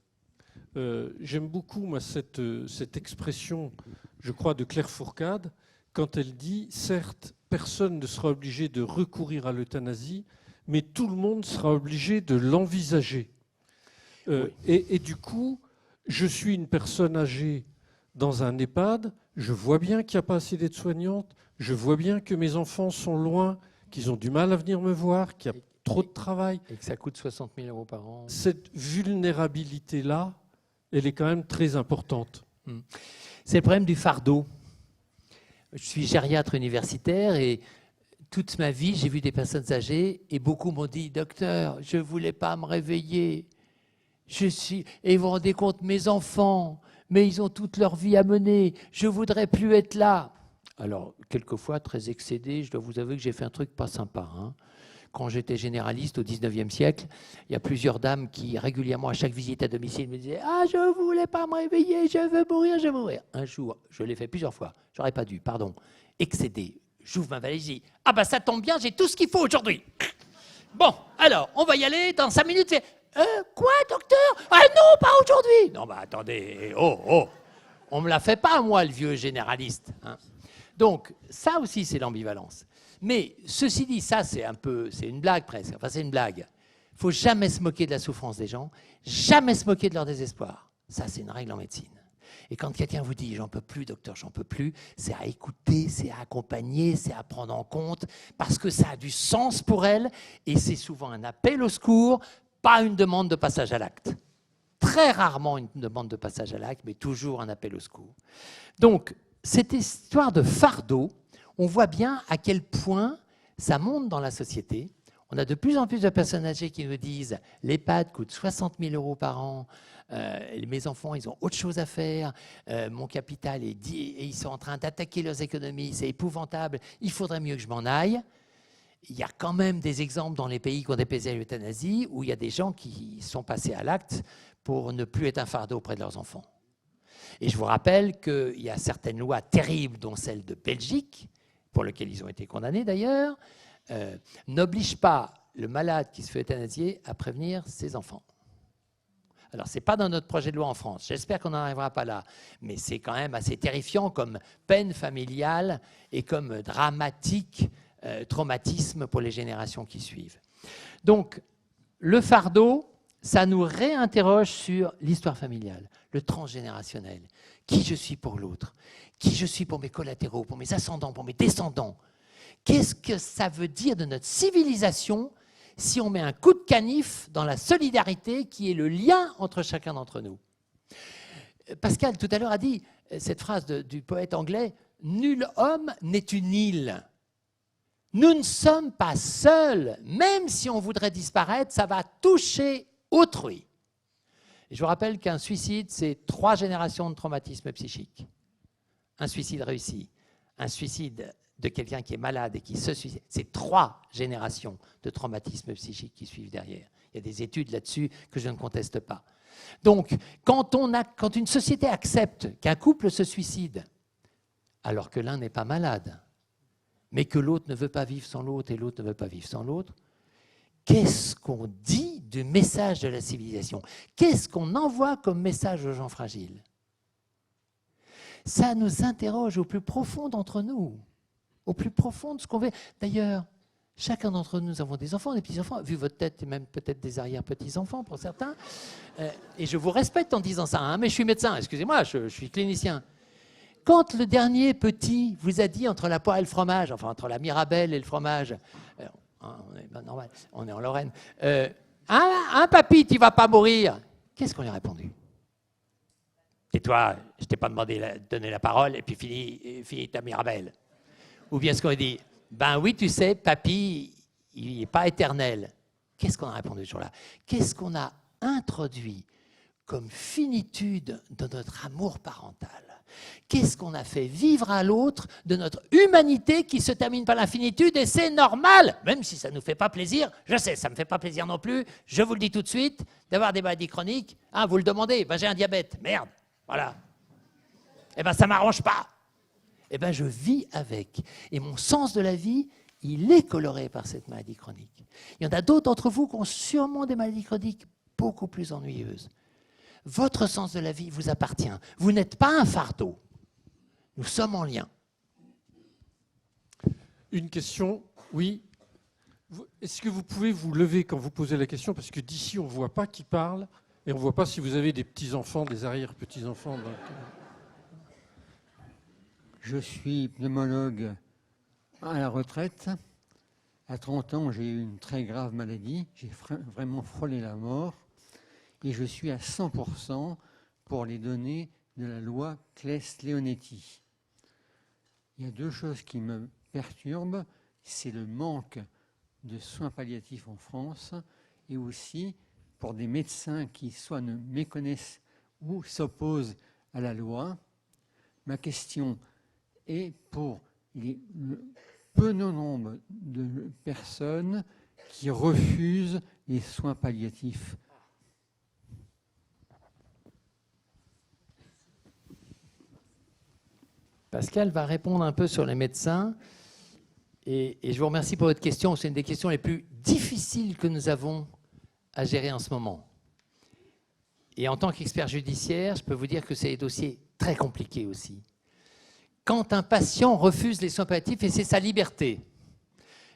j'aime beaucoup moi, cette expression, je crois, de Claire Fourcade, quand elle dit « Certes, personne ne sera obligé de recourir à l'euthanasie, mais tout le monde sera obligé de l'envisager. Oui. Et du coup, je suis une personne âgée dans un EHPAD, je vois bien qu'il n'y a pas assez d'aide-soignante, je vois bien que mes enfants sont loin, qu'ils ont du mal à venir me voir, qu'il y a trop de travail. Et que ça coûte 60 000 € par an. Cette vulnérabilité-là, elle est quand même très importante. C'est le problème du fardeau. Je suis gériatre universitaire et toute ma vie, j'ai vu des personnes âgées et beaucoup m'ont dit « Docteur, je ne voulais pas me réveiller. Et vous vous rendez compte, mes enfants, mais ils ont toute leur vie à mener. Je ne voudrais plus être là. » Alors, quelquefois, très excédé, je dois vous avouer que j'ai fait un truc pas sympa. Quand j'étais généraliste au 19e siècle, il y a plusieurs dames qui, régulièrement, à chaque visite à domicile, me disaient « Ah, je ne voulais pas me réveiller, je veux mourir, je veux mourir. » Un jour, je l'ai fait plusieurs fois, j'aurais pas dû, pardon, excédé. J'ouvre ma valise, je dis « Ah, ça tombe bien, j'ai tout ce qu'il faut aujourd'hui. » Bon, alors, on va y aller dans 5 minutes. Quoi, docteur? Ah non, pas aujourd'hui. Non, attendez, on me la fait pas, moi, le vieux généraliste. Donc, ça aussi, c'est l'ambivalence. Mais ceci dit, ça, c'est une blague presque. Enfin, c'est une blague. Il ne faut jamais se moquer de la souffrance des gens, jamais se moquer de leur désespoir. Ça, c'est une règle en médecine. Et quand quelqu'un vous dit « j'en peux plus, docteur, j'en peux plus », c'est à écouter, c'est à accompagner, c'est à prendre en compte, parce que ça a du sens pour elle, et c'est souvent un appel au secours, pas une demande de passage à l'acte. Très rarement une demande de passage à l'acte, mais toujours un appel au secours. Donc, cette histoire de fardeau, on voit bien à quel point ça monte dans la société. On a de plus en plus de personnes âgées qui nous disent « l'EHPAD coûte 60 000 € par an, mes enfants, ils ont autre chose à faire, mon capital est dit, et ils sont en train d'attaquer leurs économies, c'est épouvantable, il faudrait mieux que je m'en aille. » Il y a quand même des exemples dans les pays qui ont dépassé l'euthanasie où il y a des gens qui sont passés à l'acte pour ne plus être un fardeau auprès de leurs enfants. Et je vous rappelle qu'il y a certaines lois terribles, dont celle de Belgique, pour lesquelles ils ont été condamnés d'ailleurs, n'obligent pas le malade qui se fait euthanasier à prévenir ses enfants. Alors, ce n'est pas dans notre projet de loi en France. J'espère qu'on n'en arrivera pas là. Mais c'est quand même assez terrifiant comme peine familiale et comme dramatique traumatisme pour les générations qui suivent. Donc, le fardeau, ça nous réinterroge sur l'histoire familiale, le transgénérationnel. Qui je suis pour l'autre? Qui je suis pour mes collatéraux, pour mes ascendants, pour mes descendants? Qu'est-ce que ça veut dire de notre civilisation si on met un coup de canif dans la solidarité qui est le lien entre chacun d'entre nous? Pascal, tout à l'heure, a dit cette phrase du poète anglais « Nul homme n'est une île ». Nous ne sommes pas seuls. Même si on voudrait disparaître, ça va toucher autrui. Et je vous rappelle qu'un suicide, c'est 3 générations de traumatisme psychique. Un suicide réussi, un suicide de quelqu'un qui est malade et qui se suicide, c'est 3 générations de traumatisme psychique qui suivent derrière. Il y a des études là-dessus que je ne conteste pas. Donc, quand une société accepte qu'un couple se suicide, alors que l'un n'est pas malade, mais que l'autre ne veut pas vivre sans l'autre et l'autre ne veut pas vivre sans l'autre, qu'est-ce qu'on dit du message de la civilisation? Qu'est-ce qu'on envoie comme message aux gens fragiles? Ça nous interroge au plus profond d'entre nous, au plus profond de ce qu'on veut. D'ailleurs, chacun d'entre nous avons des enfants, des petits-enfants, vu votre tête, et même peut-être des arrière-petits-enfants pour certains. Et je vous respecte en disant ça, mais je suis médecin, excusez-moi, je suis clinicien. Quand le dernier petit vous a dit entre la poire et le fromage, enfin entre la Mirabelle et le fromage, normal, on est en Lorraine, papy, tu ne vas pas mourir. Qu'est-ce qu'on lui a répondu? tais-toi, je t'ai pas demandé de donner la parole, et puis finis ta Mirabelle. Ou bien ce qu'on dit, ben oui, tu sais, papy, il n'est pas éternel. Qu'est-ce qu'on a répondu ce jour-là? Qu'est-ce qu'on a introduit comme finitude de notre amour parental? Qu'est-ce qu'on a fait vivre à l'autre de notre humanité qui se termine par l'infinitude? Et c'est normal, même si ça ne nous fait pas plaisir. Je sais, ça ne me fait pas plaisir non plus. Je vous le dis tout de suite, d'avoir des maladies chroniques. Ah, vous le demandez, ben, j'ai un diabète. Merde, voilà. Eh bien, ça ne m'arrange pas. Eh bien, je vis avec. Et mon sens de la vie, il est coloré par cette maladie chronique. Il y en a d'autres d'entre vous qui ont sûrement des maladies chroniques beaucoup plus ennuyeuses. Votre sens de la vie vous appartient. Vous n'êtes pas un fardeau. Nous sommes en lien. Une question, oui. Est-ce que vous pouvez vous lever quand vous posez la question? Parce que d'ici, on ne voit pas qui parle et on ne voit pas si vous avez des petits-enfants, des arrière-petits-enfants. Donc... Je suis pneumologue à la retraite. À 30 ans, j'ai eu une très grave maladie. J'ai vraiment frôlé la mort. Et je suis à 100% pour les données de la loi Claes-Leonetti. Il y a deux choses qui me perturbent. C'est le manque de soins palliatifs en France et aussi pour des médecins qui soit ne méconnaissent ou s'opposent à la loi. Ma question est pour le peu nombre de personnes qui refusent les soins palliatifs. Pascal va répondre un peu sur les médecins. Et je vous remercie pour votre question. C'est une des questions les plus difficiles que nous avons à gérer en ce moment. Et en tant qu'expert judiciaire, je peux vous dire que c'est des dossiers très compliqués aussi. Quand un patient refuse les soins palliatifs, et c'est sa liberté.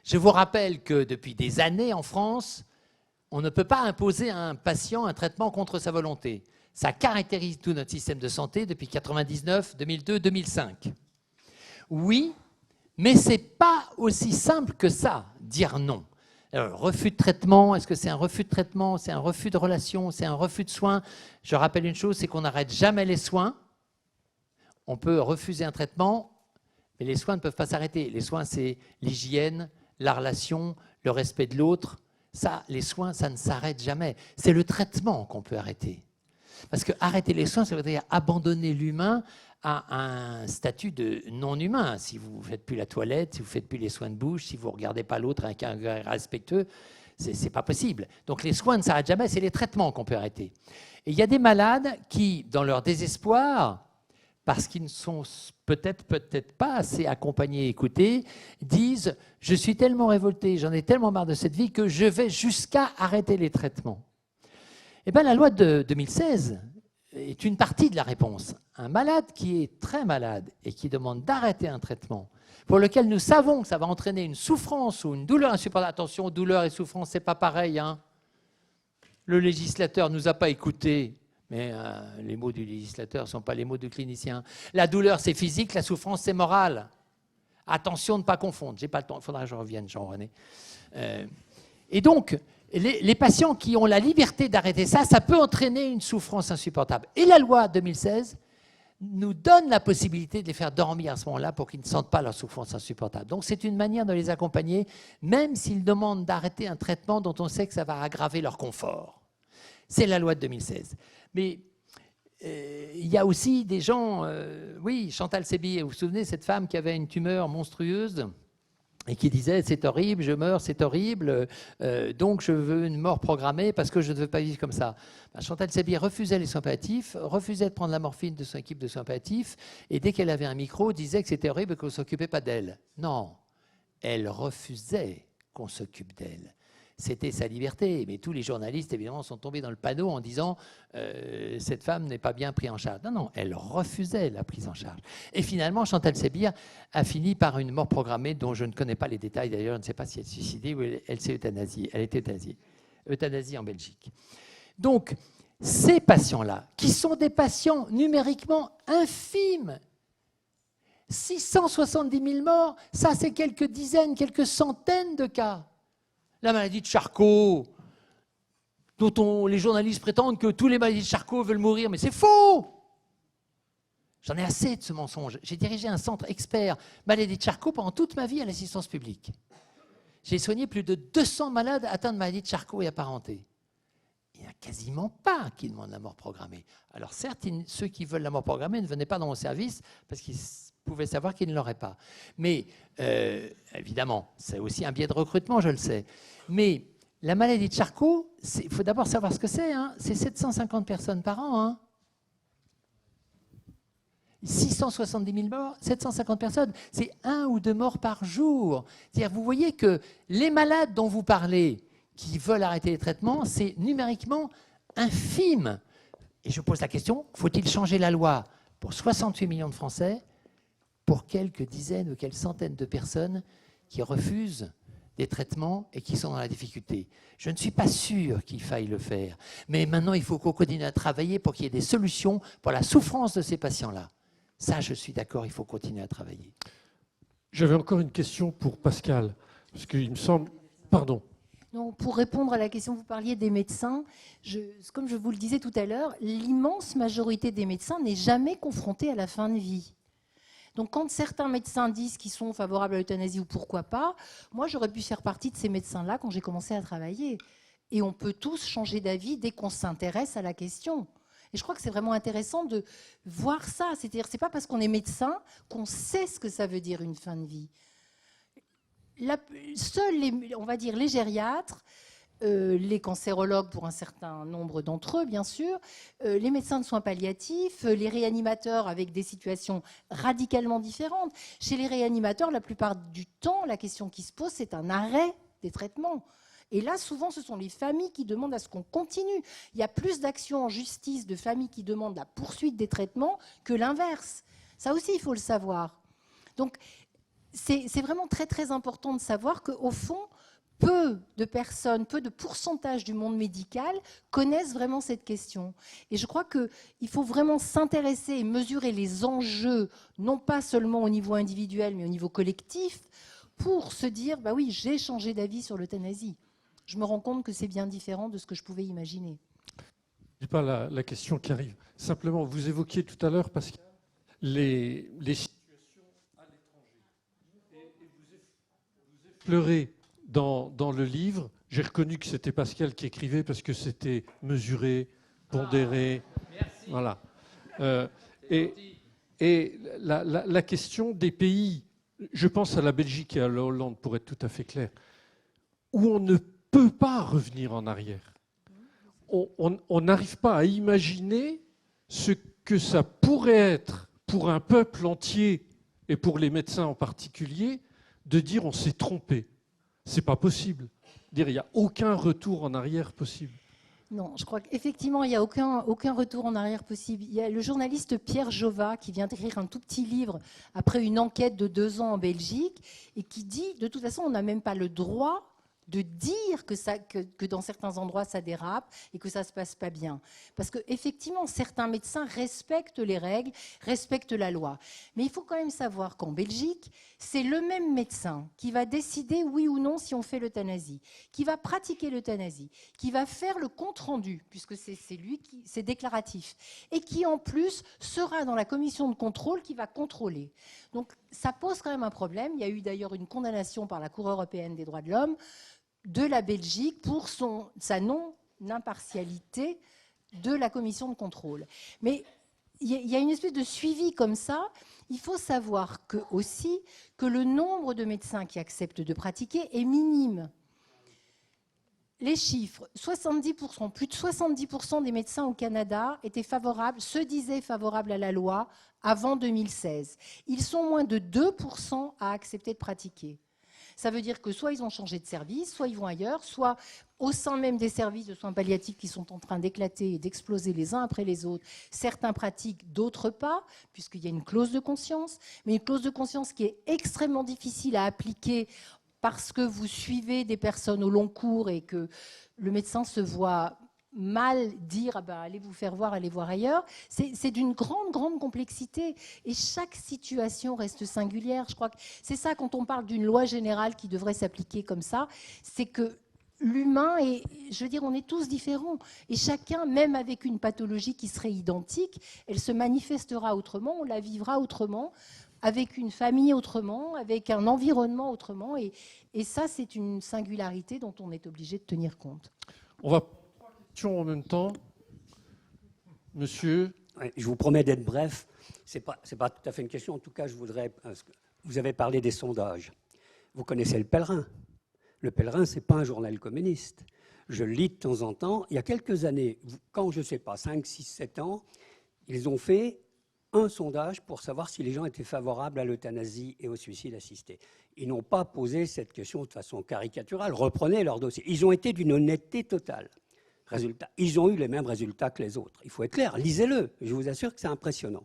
Je vous rappelle que depuis des années en France, on ne peut pas imposer à un patient un traitement contre sa volonté. Ça caractérise tout notre système de santé depuis 1999, 2002, 2005. Oui, mais ce n'est pas aussi simple que ça, dire non. Alors, refus de traitement, est-ce que c'est un refus de traitement? C'est un refus de relation? C'est un refus de soins? Je rappelle une chose, c'est qu'on n'arrête jamais les soins. On peut refuser un traitement, mais les soins ne peuvent pas s'arrêter. Les soins, c'est l'hygiène, la relation, le respect de l'autre. Ça, les soins, ça ne s'arrête jamais. C'est le traitement qu'on peut arrêter. Parce que arrêter les soins, ça veut dire abandonner l'humain à un statut de non-humain. Si vous ne faites plus la toilette, si vous ne faites plus les soins de bouche, si vous ne regardez pas l'autre avec un regard respectueux, ce n'est pas possible. Donc les soins ne s'arrêtent jamais, c'est les traitements qu'on peut arrêter. Et il y a des malades qui, dans leur désespoir, parce qu'ils ne sont peut-être pas assez accompagnés et écoutés, disent « Je suis tellement révolté, j'en ai tellement marre de cette vie que je vais jusqu'à arrêter les traitements ». Eh bien, la loi de 2016 est une partie de la réponse. Un malade qui est très malade et qui demande d'arrêter un traitement pour lequel nous savons que ça va entraîner une souffrance ou une douleur insupportable. Attention, douleur et souffrance, ce n'est pas pareil. Hein. Le législateur ne nous a pas écoutés, mais les mots du législateur ne sont pas les mots du clinicien. La douleur, c'est physique, la souffrance, c'est morale. Attention de ne pas confondre. Je n'ai pas le temps, il faudra que je revienne, Jean-René. Et donc, les patients qui ont la liberté d'arrêter ça, ça peut entraîner une souffrance insupportable. Et la loi 2016 nous donne la possibilité de les faire dormir à ce moment-là pour qu'ils ne sentent pas leur souffrance insupportable. Donc c'est une manière de les accompagner, même s'ils demandent d'arrêter un traitement dont on sait que ça va aggraver leur confort. C'est la loi de 2016. Mais il y a aussi des gens, oui, Chantal Sébille, vous vous souvenez, cette femme qui avait une tumeur monstrueuse et qui disait « c'est horrible, je meurs, c'est horrible, donc je veux une mort programmée parce que je ne veux pas vivre comme ça ». Chantal Sébille refusait les soins palliatifs, refusait de prendre la morphine de son équipe de soins palliatifs, et dès qu'elle avait un micro, disait que c'était horrible et qu'on ne s'occupait pas d'elle. Non, elle refusait qu'on s'occupe d'elle. C'était sa liberté, mais tous les journalistes, évidemment, sont tombés dans le panneau en disant cette femme n'est pas bien prise en charge. Non, non, elle refusait la prise en charge. Et finalement, Chantal Sébille a fini par une mort programmée dont je ne connais pas les détails. D'ailleurs, je ne sais pas si elle s'est suicidée ou elle s'est euthanasiée. Elle était euthanasiée en Belgique. Donc, ces patients-là, qui sont des patients numériquement infimes, 670 000 morts, ça c'est quelques dizaines, quelques centaines de cas. La maladie de Charcot, dont les journalistes prétendent que tous les maladies de Charcot veulent mourir, mais c'est faux. J'en ai assez de ce mensonge. J'ai dirigé un centre expert maladie de Charcot pendant toute ma vie à l'assistance publique. J'ai soigné plus de 200 malades atteints de maladie de Charcot et apparentée. Il n'y en a quasiment pas qui demandent la mort programmée. Alors certes, ceux qui veulent la mort programmée ne venaient pas dans mon service parce qu'ils pouvaient savoir qu'ils ne l'auraient pas. Mais évidemment, c'est aussi un biais de recrutement, je le sais. Mais la maladie de Charcot, il faut d'abord savoir ce que c'est. Hein. C'est 750 personnes par an. Hein. 670 000 morts, 750 personnes, c'est 1 ou 2 morts par jour. C'est-à-dire, vous voyez que les malades dont vous parlez, qui veulent arrêter les traitements, c'est numériquement infime. Et je pose la question, faut-il changer la loi pour 68 millions de Français, pour quelques dizaines ou quelques centaines de personnes qui refusent des traitements et qui sont dans la difficulté? Je ne suis pas sûr qu'il faille le faire. Mais maintenant, il faut qu'on continue à travailler pour qu'il y ait des solutions pour la souffrance de ces patients-là. Ça, je suis d'accord, il faut continuer à travailler. J'avais encore une question pour Pascal, parce qu'il me semble... Pardon. Non, pour répondre à la question, vous parliez des médecins. Comme je vous le disais tout à l'heure, l'immense majorité des médecins n'est jamais confrontée à la fin de vie. Donc quand certains médecins disent qu'ils sont favorables à l'euthanasie ou pourquoi pas, moi j'aurais pu faire partie de ces médecins-là quand j'ai commencé à travailler. Et on peut tous changer d'avis dès qu'on s'intéresse à la question. Et je crois que c'est vraiment intéressant de voir ça. C'est-à-dire, c'est pas parce qu'on est médecin qu'on sait ce que ça veut dire une fin de vie. Seuls on va dire les gériatres, les cancérologues pour un certain nombre d'entre eux, bien sûr, les médecins de soins palliatifs, les réanimateurs avec des situations radicalement différentes. Chez les réanimateurs, la plupart du temps, la question qui se pose, c'est un arrêt des traitements. Et là, souvent, ce sont les familles qui demandent à ce qu'on continue. Il y a plus d'actions en justice de familles qui demandent la poursuite des traitements que l'inverse. Ça aussi, il faut le savoir. Donc, c'est vraiment très, très important de savoir qu'au fond, peu de personnes, peu de pourcentage du monde médical connaissent vraiment cette question. Et je crois qu'il faut vraiment s'intéresser et mesurer les enjeux, non pas seulement au niveau individuel, mais au niveau collectif, pour se dire, bah oui, j'ai changé d'avis sur l'euthanasie. Je me rends compte que c'est bien différent de ce que je pouvais imaginer. Je dis pas la question qui arrive. Simplement, vous évoquiez tout à l'heure, Pascal, les situations à l'étranger. Et vous effleurez dans le livre, j'ai reconnu que c'était Pascal qui écrivait parce que c'était mesuré, pondéré. Merci. Voilà. Et la question des pays, je pense à la Belgique et à la Hollande, pour être tout à fait clair, où on ne peut pas revenir en arrière. On n'arrive pas à imaginer ce que ça pourrait être pour un peuple entier et pour les médecins en particulier de dire on s'est trompé. C'est pas possible. Dire il n'y a aucun retour en arrière possible. Non, je crois qu'effectivement, il n'y a aucun retour en arrière possible. Il y a le journaliste Pierre Jova qui vient d'écrire un tout petit livre après une enquête de 2 ans en Belgique et qui dit, de toute façon, on n'a même pas le droit de dire que dans certains endroits ça dérape et que ça ne se passe pas bien. Parce qu'effectivement, certains médecins respectent les règles, respectent la loi. Mais il faut quand même savoir qu'en Belgique, c'est le même médecin qui va décider oui ou non si on fait l'euthanasie, qui va pratiquer l'euthanasie, qui va faire le compte-rendu, puisque c'est déclaratif, et qui en plus sera dans la commission de contrôle qui va contrôler. Donc ça pose quand même un problème. Il y a eu d'ailleurs une condamnation par la Cour européenne des droits de l'homme de la Belgique pour sa non-impartialité de la commission de contrôle. Mais il y a une espèce de suivi comme ça. Il faut savoir aussi que le nombre de médecins qui acceptent de pratiquer est minime. Les chiffres, 70%, plus de 70% des médecins au Canada se disaient favorables à la loi avant 2016. Ils sont moins de 2% à accepter de pratiquer. Ça veut dire que soit ils ont changé de service, soit ils vont ailleurs, soit au sein même des services de soins palliatifs qui sont en train d'éclater et d'exploser les uns après les autres. Certains pratiquent, d'autres pas, puisqu'il y a une clause de conscience, mais une clause de conscience qui est extrêmement difficile à appliquer parce que vous suivez des personnes au long cours et que le médecin se voit mal dire allez vous faire voir, allez voir ailleurs, c'est d'une grande complexité et chaque situation reste singulière. Je crois que c'est ça quand on parle d'une loi générale qui devrait s'appliquer comme ça, c'est que l'humain est, je veux dire, on est tous différents. Et chacun, même avec une pathologie qui serait identique, elle se manifestera autrement, on la vivra autrement, avec une famille autrement, avec un environnement autrement. Et ça, c'est une singularité dont on est obligé de tenir compte. On va prendre 3 questions en même temps. Monsieur. Ouais, je vous promets d'être bref. C'est pas tout à fait une question. En tout cas, je voudrais... Vous avez parlé des sondages. Vous connaissez Le Pèlerin. Le Pèlerin, ce n'est pas un journal communiste. Je le lis de temps en temps. Il y a quelques années, quand, je ne sais pas, 5, 6, 7 ans, ils ont fait un sondage pour savoir si les gens étaient favorables à l'euthanasie et au suicide assisté. Ils n'ont pas posé cette question de façon caricaturale. Reprenez leur dossier. Ils ont été d'une honnêteté totale. Résultat, ils ont eu les mêmes résultats que les autres. Il faut être clair, lisez-le. Je vous assure que c'est impressionnant.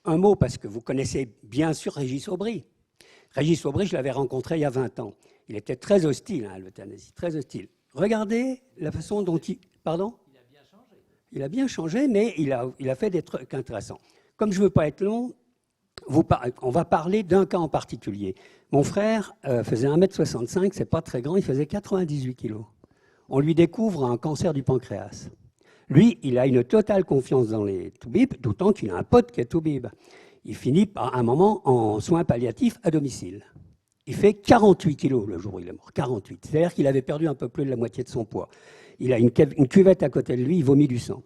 Un mot, parce que vous connaissez bien sûr Régis Aubry. Régis Aubry, je l'avais rencontré il y a 20 ans. Il était très hostile à l'euthanasie, très hostile. Regardez la façon dont il... Pardon ? Il a bien changé. Il a bien changé, mais il a fait des trucs intéressants. Comme je ne veux pas être long, on va parler d'un cas en particulier. Mon frère faisait 1m65, c'est pas très grand, il faisait 98 kilos. On lui découvre un cancer du pancréas. Lui, il a une totale confiance dans les toubibs, d'autant qu'il a un pote qui est toubib. Il finit par un moment en soins palliatifs à domicile. Il fait 48 kilos le jour où il est mort, 48. C'est-à-dire qu'il avait perdu un peu plus de la moitié de son poids. Il a une cuvette à côté de lui, il vomit du sang.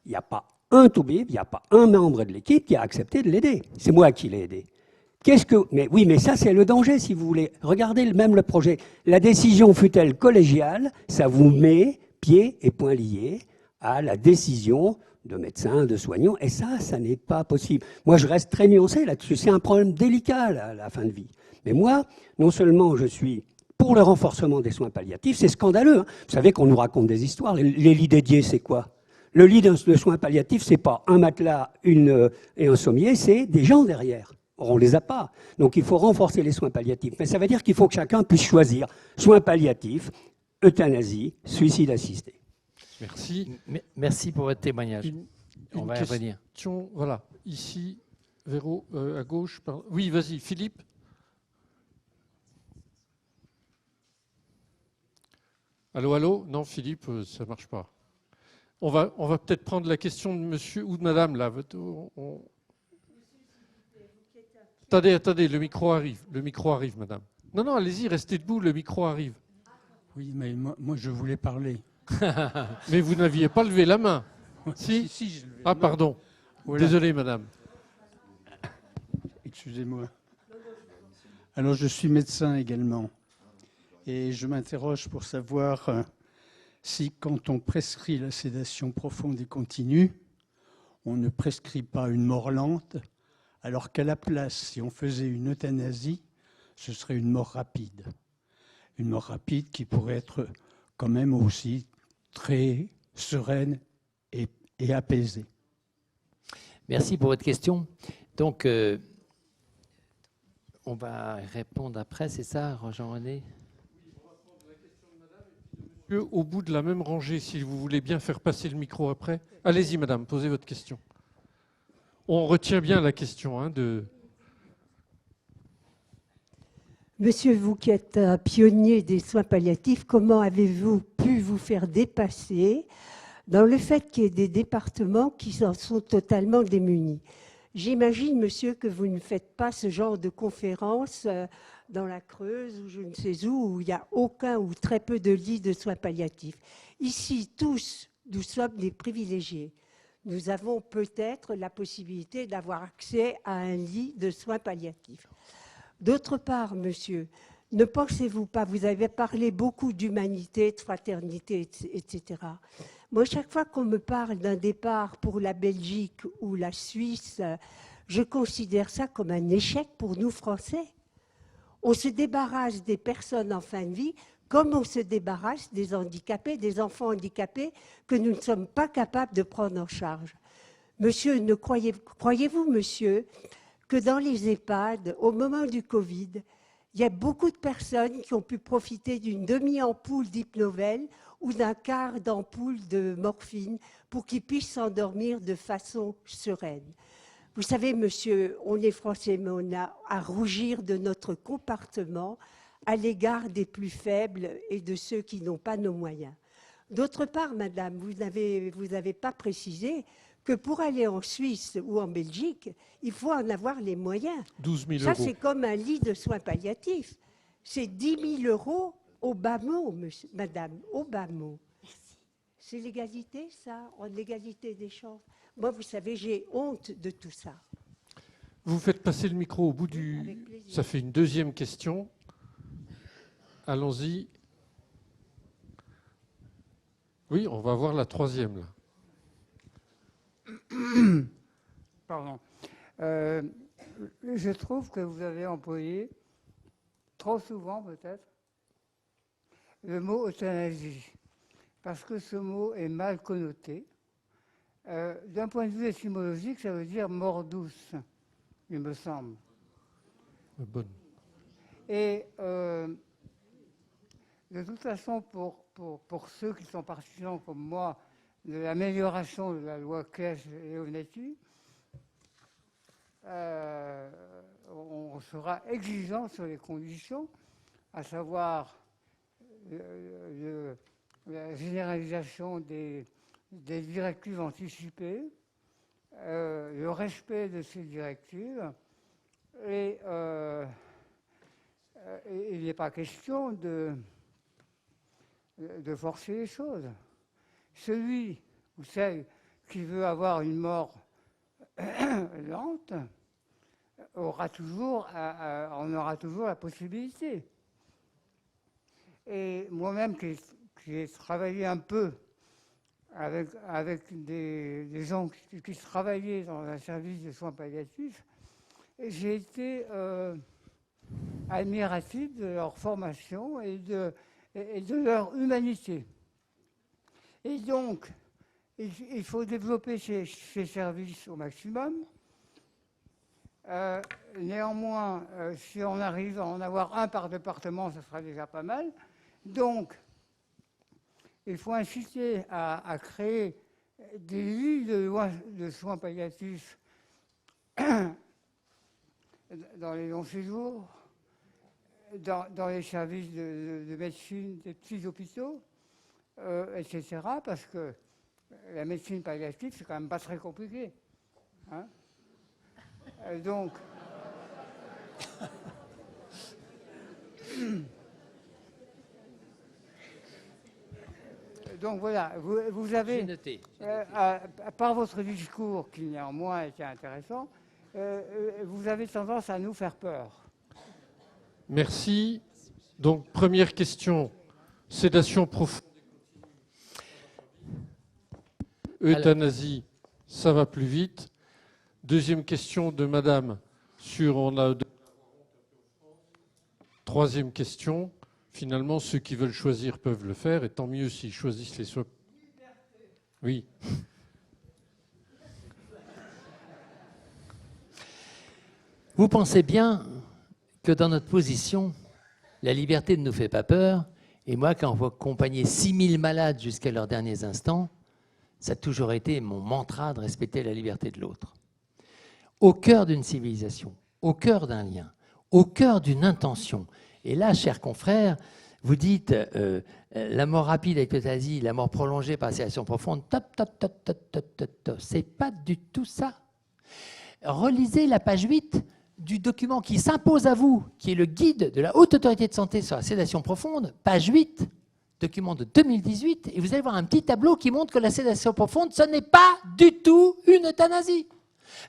Il n'y a pas un toubib, il n'y a pas un membre de l'équipe qui a accepté de l'aider. C'est moi qui l'ai aidé. Mais ça, c'est le danger, si vous voulez. Regardez même le projet. La décision fut-elle collégiale, ça vous met pieds et poings liés à la décision de médecins, de soignants, et ça n'est pas possible. Moi, je reste très nuancé là-dessus. C'est un problème délicat, la fin de vie. Mais moi, non seulement je suis pour le renforcement des soins palliatifs, c'est scandaleux. Hein. Vous savez qu'on nous raconte des histoires. Les lits dédiés, c'est quoi ? Le lit de soins palliatifs, c'est pas un matelas et un sommier, c'est des gens derrière. Or, on ne les a pas. Donc, il faut renforcer les soins palliatifs. Mais ça veut dire qu'il faut que chacun puisse choisir soins palliatifs, euthanasie, suicide assisté. Merci. Merci pour votre témoignage. On va y revenir. Voilà, ici, Véro, à gauche. Oui, vas-y, Philippe. Allô, allô ? Non, Philippe, ça ne marche pas. On va peut-être prendre la question de monsieur ou de madame, là. Attendez, le micro arrive, madame. Non, allez-y, restez debout, le micro arrive. Oui, mais moi je voulais parler. Mais vous n'aviez pas levé la main. Si, je levais Ah, pardon. Voilà. Désolé, madame. Excusez-moi. Alors, je suis médecin également. Et je m'interroge pour savoir si, quand on prescrit la sédation profonde et continue, on ne prescrit pas une mort lente, alors qu'à la place, si on faisait une euthanasie, ce serait une mort rapide. Une mort rapide qui pourrait être quand même aussi très sereine et apaisée. Merci pour votre question. Donc, on va répondre après, c'est ça, Jean-René ? Au bout de la même rangée, si vous voulez bien faire passer le micro après. Allez-y, madame, posez votre question. On retient bien la question de... Monsieur, vous qui êtes un pionnier des soins palliatifs, comment avez-vous pu vous faire dépasser dans le fait qu'il y ait des départements qui en sont totalement démunis ? J'imagine, monsieur, que vous ne faites pas ce genre de conférences dans la Creuse ou je ne sais où il n'y a aucun ou très peu de lits de soins palliatifs. Ici, tous, nous sommes des privilégiés. Nous avons peut-être la possibilité d'avoir accès à un lit de soins palliatifs. D'autre part, monsieur, ne pensez-vous pas, vous avez parlé beaucoup d'humanité, de fraternité, etc. Moi, chaque fois qu'on me parle d'un départ pour la Belgique ou la Suisse, je considère ça comme un échec pour nous, Français. On se débarrasse des personnes en fin de vie comme on se débarrasse des handicapés, des enfants handicapés que nous ne sommes pas capables de prendre en charge. Monsieur, croyez-vous, monsieur, que dans les EHPAD, au moment du Covid, il y a beaucoup de personnes qui ont pu profiter d'une demi-ampoule d'Hypnovel ou d'un quart d'ampoule de morphine pour qu'ils puissent s'endormir de façon sereine. Vous savez, monsieur, on est français, mais on a à rougir de notre comportement à l'égard des plus faibles et de ceux qui n'ont pas nos moyens. D'autre part, madame, vous n'avez pas précisé que pour aller en Suisse ou en Belgique, il faut en avoir les moyens. 12 000 Ça, euros. c'est comme un lit de soins palliatifs. C'est 10 000 euros au bas mot, madame, au bas mot. C'est l'égalité, ça, en égalité des chances. Moi, vous savez, j'ai honte de tout ça. Vous faites passer le micro au bout Avec plaisir. Ça fait une deuxième question. Allons-y. Oui, on va voir la troisième, là. Pardon. Je trouve que vous avez employé, trop souvent peut-être, le mot euthanasie, parce que ce mot est mal connoté. D'un point de vue étymologique, ça veut dire mort douce, il me semble. Bonne. Et de toute façon, pour ceux qui sont partisans comme moi de l'amélioration de la loi Claes et Leonetti, on sera exigeant sur les conditions, à savoir la généralisation des directives anticipées, le respect de ces directives, et il n'est pas question de forcer les choses. Celui ou celle qui veut avoir une mort lente on aura toujours la possibilité. Et moi-même qui ai travaillé un peu avec des gens qui travaillaient dans un service de soins palliatifs, j'ai été admiratif de leur formation et de leur humanité. Et donc, il faut développer ces services au maximum. Néanmoins, si on arrive à en avoir un par département, ce sera déjà pas mal. Donc, il faut inciter à créer des lits de soins palliatifs dans les longs séjours, dans les services de médecine des petits hôpitaux, etc. Parce que la médecine palliative, c'est quand même pas très compliqué. Hein, donc, voilà, vous avez, noté. par votre discours, qui néanmoins était intéressant, vous avez tendance à nous faire peur. Merci. Donc, première question, sédation profonde. Euthanasie, ça va plus vite. Deuxième question de madame sur Troisième question, finalement, ceux qui veulent choisir peuvent le faire, et tant mieux s'ils choisissent les soins. Oui. Vous pensez bien que dans notre position, la liberté ne nous fait pas peur. Et moi, quand on voit accompagner 6000 malades jusqu'à leurs derniers instants, ça a toujours été mon mantra de respecter la liberté de l'autre. Au cœur d'une civilisation, au cœur d'un lien, au cœur d'une intention. Et là, chers confrères, vous dites la mort rapide avec l'euthanasie, la mort prolongée par la sédation profonde, c'est pas du tout ça. Relisez la page 8 du document qui s'impose à vous, qui est le guide de la Haute Autorité de Santé sur la sédation profonde, page 8, document de 2018, et vous allez voir un petit tableau qui montre que la sédation profonde, ce n'est pas du tout une euthanasie.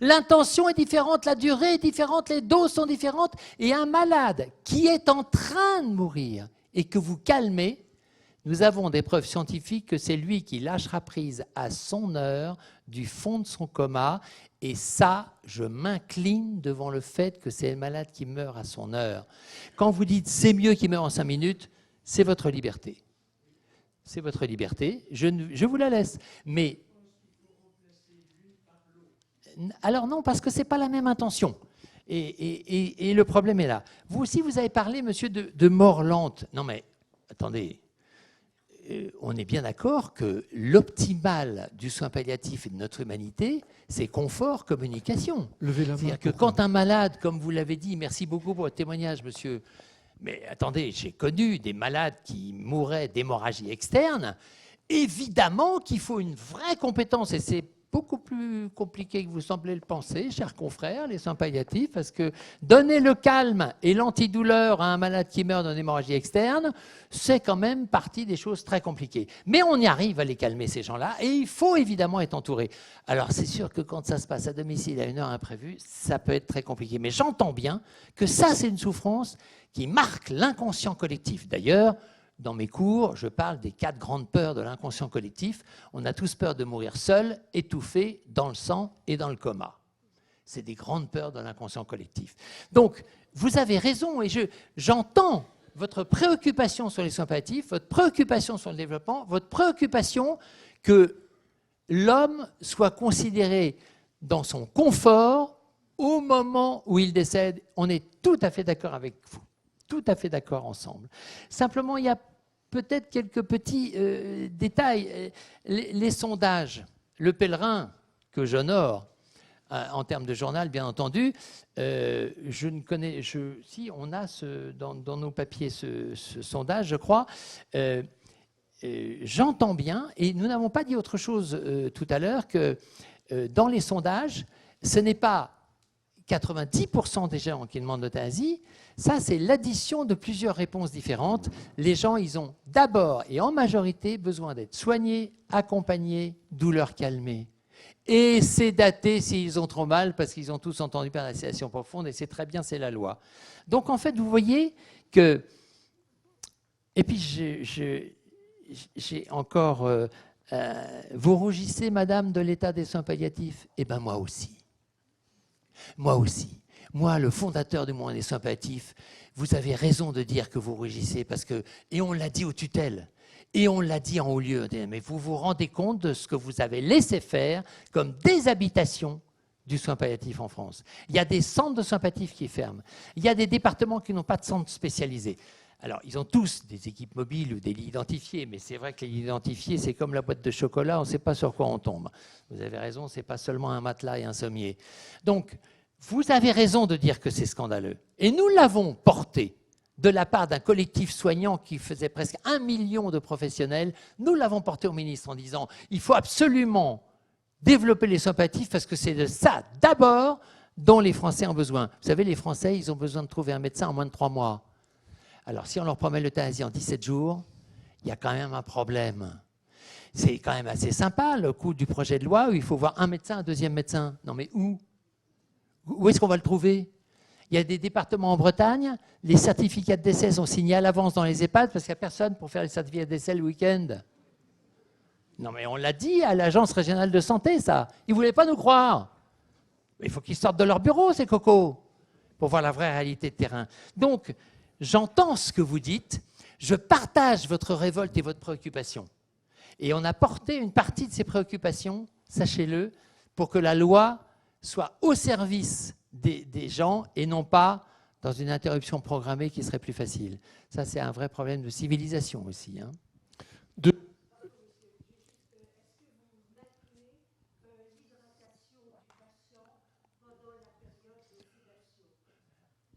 L'intention est différente, la durée est différente, les doses sont différentes, et un malade qui est en train de mourir et que vous calmez, nous avons des preuves scientifiques que c'est lui qui lâchera prise à son heure du fond de son coma. Et ça, je m'incline devant le fait que c'est le malade qui meurt à son heure. Quand vous dites c'est mieux qu'il meure en 5 minutes, c'est votre liberté. C'est votre liberté, je vous la laisse. Mais alors non, parce que ce n'est pas la même intention. Et le problème est là. Vous aussi, vous avez parlé, monsieur, de mort lente. Non mais, attendez. On est bien d'accord que l'optimal du soin palliatif et de notre humanité, c'est confort, communication. Levez la main. C'est-à-dire que quand un malade, comme vous l'avez dit, merci beaucoup pour votre témoignage, monsieur Mais attendez, j'ai connu des malades qui mouraient d'hémorragie externe. Évidemment qu'il faut une vraie compétence, et c'est beaucoup plus compliqué que vous semblez le penser, chers confrères, les soins palliatifs, parce que donner le calme et l'antidouleur à un malade qui meurt d'une hémorragie externe, c'est quand même partie des choses très compliquées. Mais on y arrive à les calmer, ces gens-là, et il faut évidemment être entouré. Alors c'est sûr que quand ça se passe à domicile à une heure imprévue, ça peut être très compliqué. Mais j'entends bien que ça, c'est une souffrance qui marque l'inconscient collectif. D'ailleurs, dans mes cours, je parle des 4 grandes peurs de l'inconscient collectif. On a tous peur de mourir seul, étouffé, dans le sang et dans le coma. C'est des grandes peurs de l'inconscient collectif. Donc, vous avez raison, et j'entends votre préoccupation sur les soins palliatifs, votre préoccupation sur le développement, votre préoccupation que l'homme soit considéré dans son confort au moment où il décède. On est tout à fait d'accord avec vous. Tout à fait d'accord ensemble. Simplement, il y a peut-être quelques petits détails. Les sondages, le pèlerin que j'honore, en termes de journal, bien entendu, je ne connais... si, on a dans nos papiers ce sondage, je crois. J'entends bien, et nous n'avons pas dit autre chose tout à l'heure, que dans les sondages, ce n'est pas 90% des gens qui demandent l'euthanasie, ça c'est l'addition de plusieurs réponses différentes. Les gens, ils ont d'abord et en majorité besoin d'être soignés, accompagnés, douleur calmée. Et sédatés s'ils ont trop mal, parce qu'ils ont tous entendu parler de la sédation profonde, et c'est très bien, c'est la loi. Donc en fait, vous voyez que... Et puis j'ai encore... vous rougissez, madame, de l'état des soins palliatifs? Eh bien moi aussi. Moi aussi. Moi, le fondateur du mouvement des soins palliatifs, vous avez raison de dire que vous rougissez, parce que, et on l'a dit aux tutelles, et on l'a dit en haut lieu, mais vous vous rendez compte de ce que vous avez laissé faire comme déshabitation du soin palliatif en France. Il y a des centres de soins palliatifs qui ferment. Il y a des départements qui n'ont pas de centres spécialisés. Alors, ils ont tous des équipes mobiles ou des lits identifiés, mais c'est vrai que les lits identifiés, c'est comme la boîte de chocolat, on ne sait pas sur quoi on tombe. Vous avez raison, ce n'est pas seulement un matelas et un sommier. Donc, vous avez raison de dire que c'est scandaleux. Et nous l'avons porté de la part d'un collectif soignant qui faisait presque 1 million de professionnels. Nous l'avons porté au ministre en disant il faut absolument développer les soins palliatifs parce que c'est de ça, d'abord, dont les Français ont besoin. Vous savez, les Français, ils ont besoin de trouver un médecin en moins de 3 mois. Alors, si on leur promet l'euthanasie en 17 jours, il y a quand même un problème. C'est quand même assez sympa, le coup du projet de loi où il faut voir un médecin, un deuxième médecin. Non, mais où ? Où est-ce qu'on va le trouver? Il y a des départements en Bretagne, les certificats de décès sont signés à l'avance dans les EHPAD parce qu'il n'y a personne pour faire les certificats de décès le week-end. Non, mais on l'a dit à l'Agence régionale de santé, ça. Ils ne voulaient pas nous croire. Il faut qu'ils sortent de leur bureau, ces cocos, pour voir la vraie réalité de terrain. Donc, j'entends ce que vous dites, je partage votre révolte et votre préoccupation. Et on a porté une partie de ces préoccupations, sachez-le, pour que la loi soit au service des gens et non pas dans une interruption programmée qui serait plus facile. Ça, c'est un vrai problème de civilisation aussi. Hein.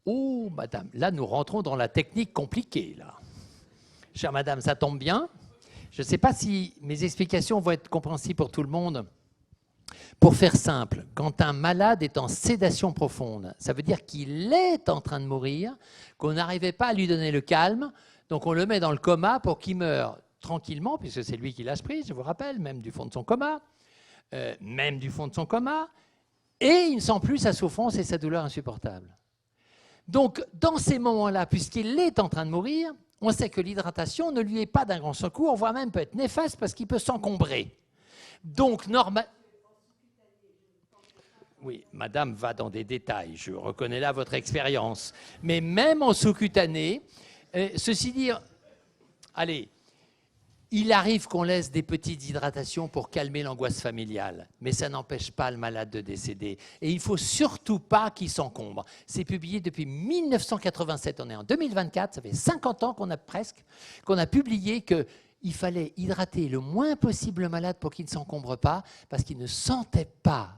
Oh, madame, là, nous rentrons dans la technique compliquée, là. Chère madame, ça tombe bien. Je ne sais pas si mes explications vont être compréhensibles pour tout le monde. Pour faire simple, quand un malade est en sédation profonde, ça veut dire qu'il est en train de mourir, qu'on n'arrivait pas à lui donner le calme, donc on le met dans le coma pour qu'il meure tranquillement, puisque c'est lui qui lâche prise, je vous rappelle, même du fond de son coma, et il ne sent plus sa souffrance et sa douleur insupportable. Donc, dans ces moments-là, puisqu'il est en train de mourir, on sait que l'hydratation ne lui est pas d'un grand secours, voire même peut être néfaste parce qu'il peut s'encombrer. Donc, oui, madame va dans des détails, je reconnais là votre expérience. Mais même en sous-cutané, ceci dit, allez, il arrive qu'on laisse des petites hydratations pour calmer l'angoisse familiale, mais ça n'empêche pas le malade de décéder. Et il ne faut surtout pas qu'il s'encombre. C'est publié depuis 1987, on est en 2024, ça fait 50 ans qu'on a publié qu'il fallait hydrater le moins possible le malade pour qu'il ne s'encombre pas, parce qu'il ne sentait pas.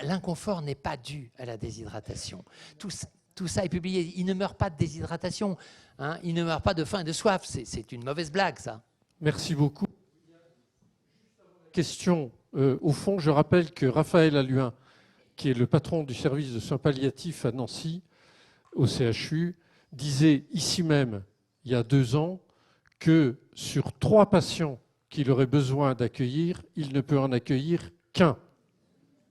L'inconfort n'est pas dû à la déshydratation. Tout tout ça est publié. Il ne meurt pas de déshydratation, hein, il ne meurt pas de faim et de soif. C'est une mauvaise blague, ça. Merci beaucoup. Question au fond, je rappelle que Raphaël Alluin, qui est le patron du service de soins palliatifs à Nancy, au CHU, disait ici même, il y a 2 ans, que sur 3 patients qu'il aurait besoin d'accueillir, il ne peut en accueillir qu'un.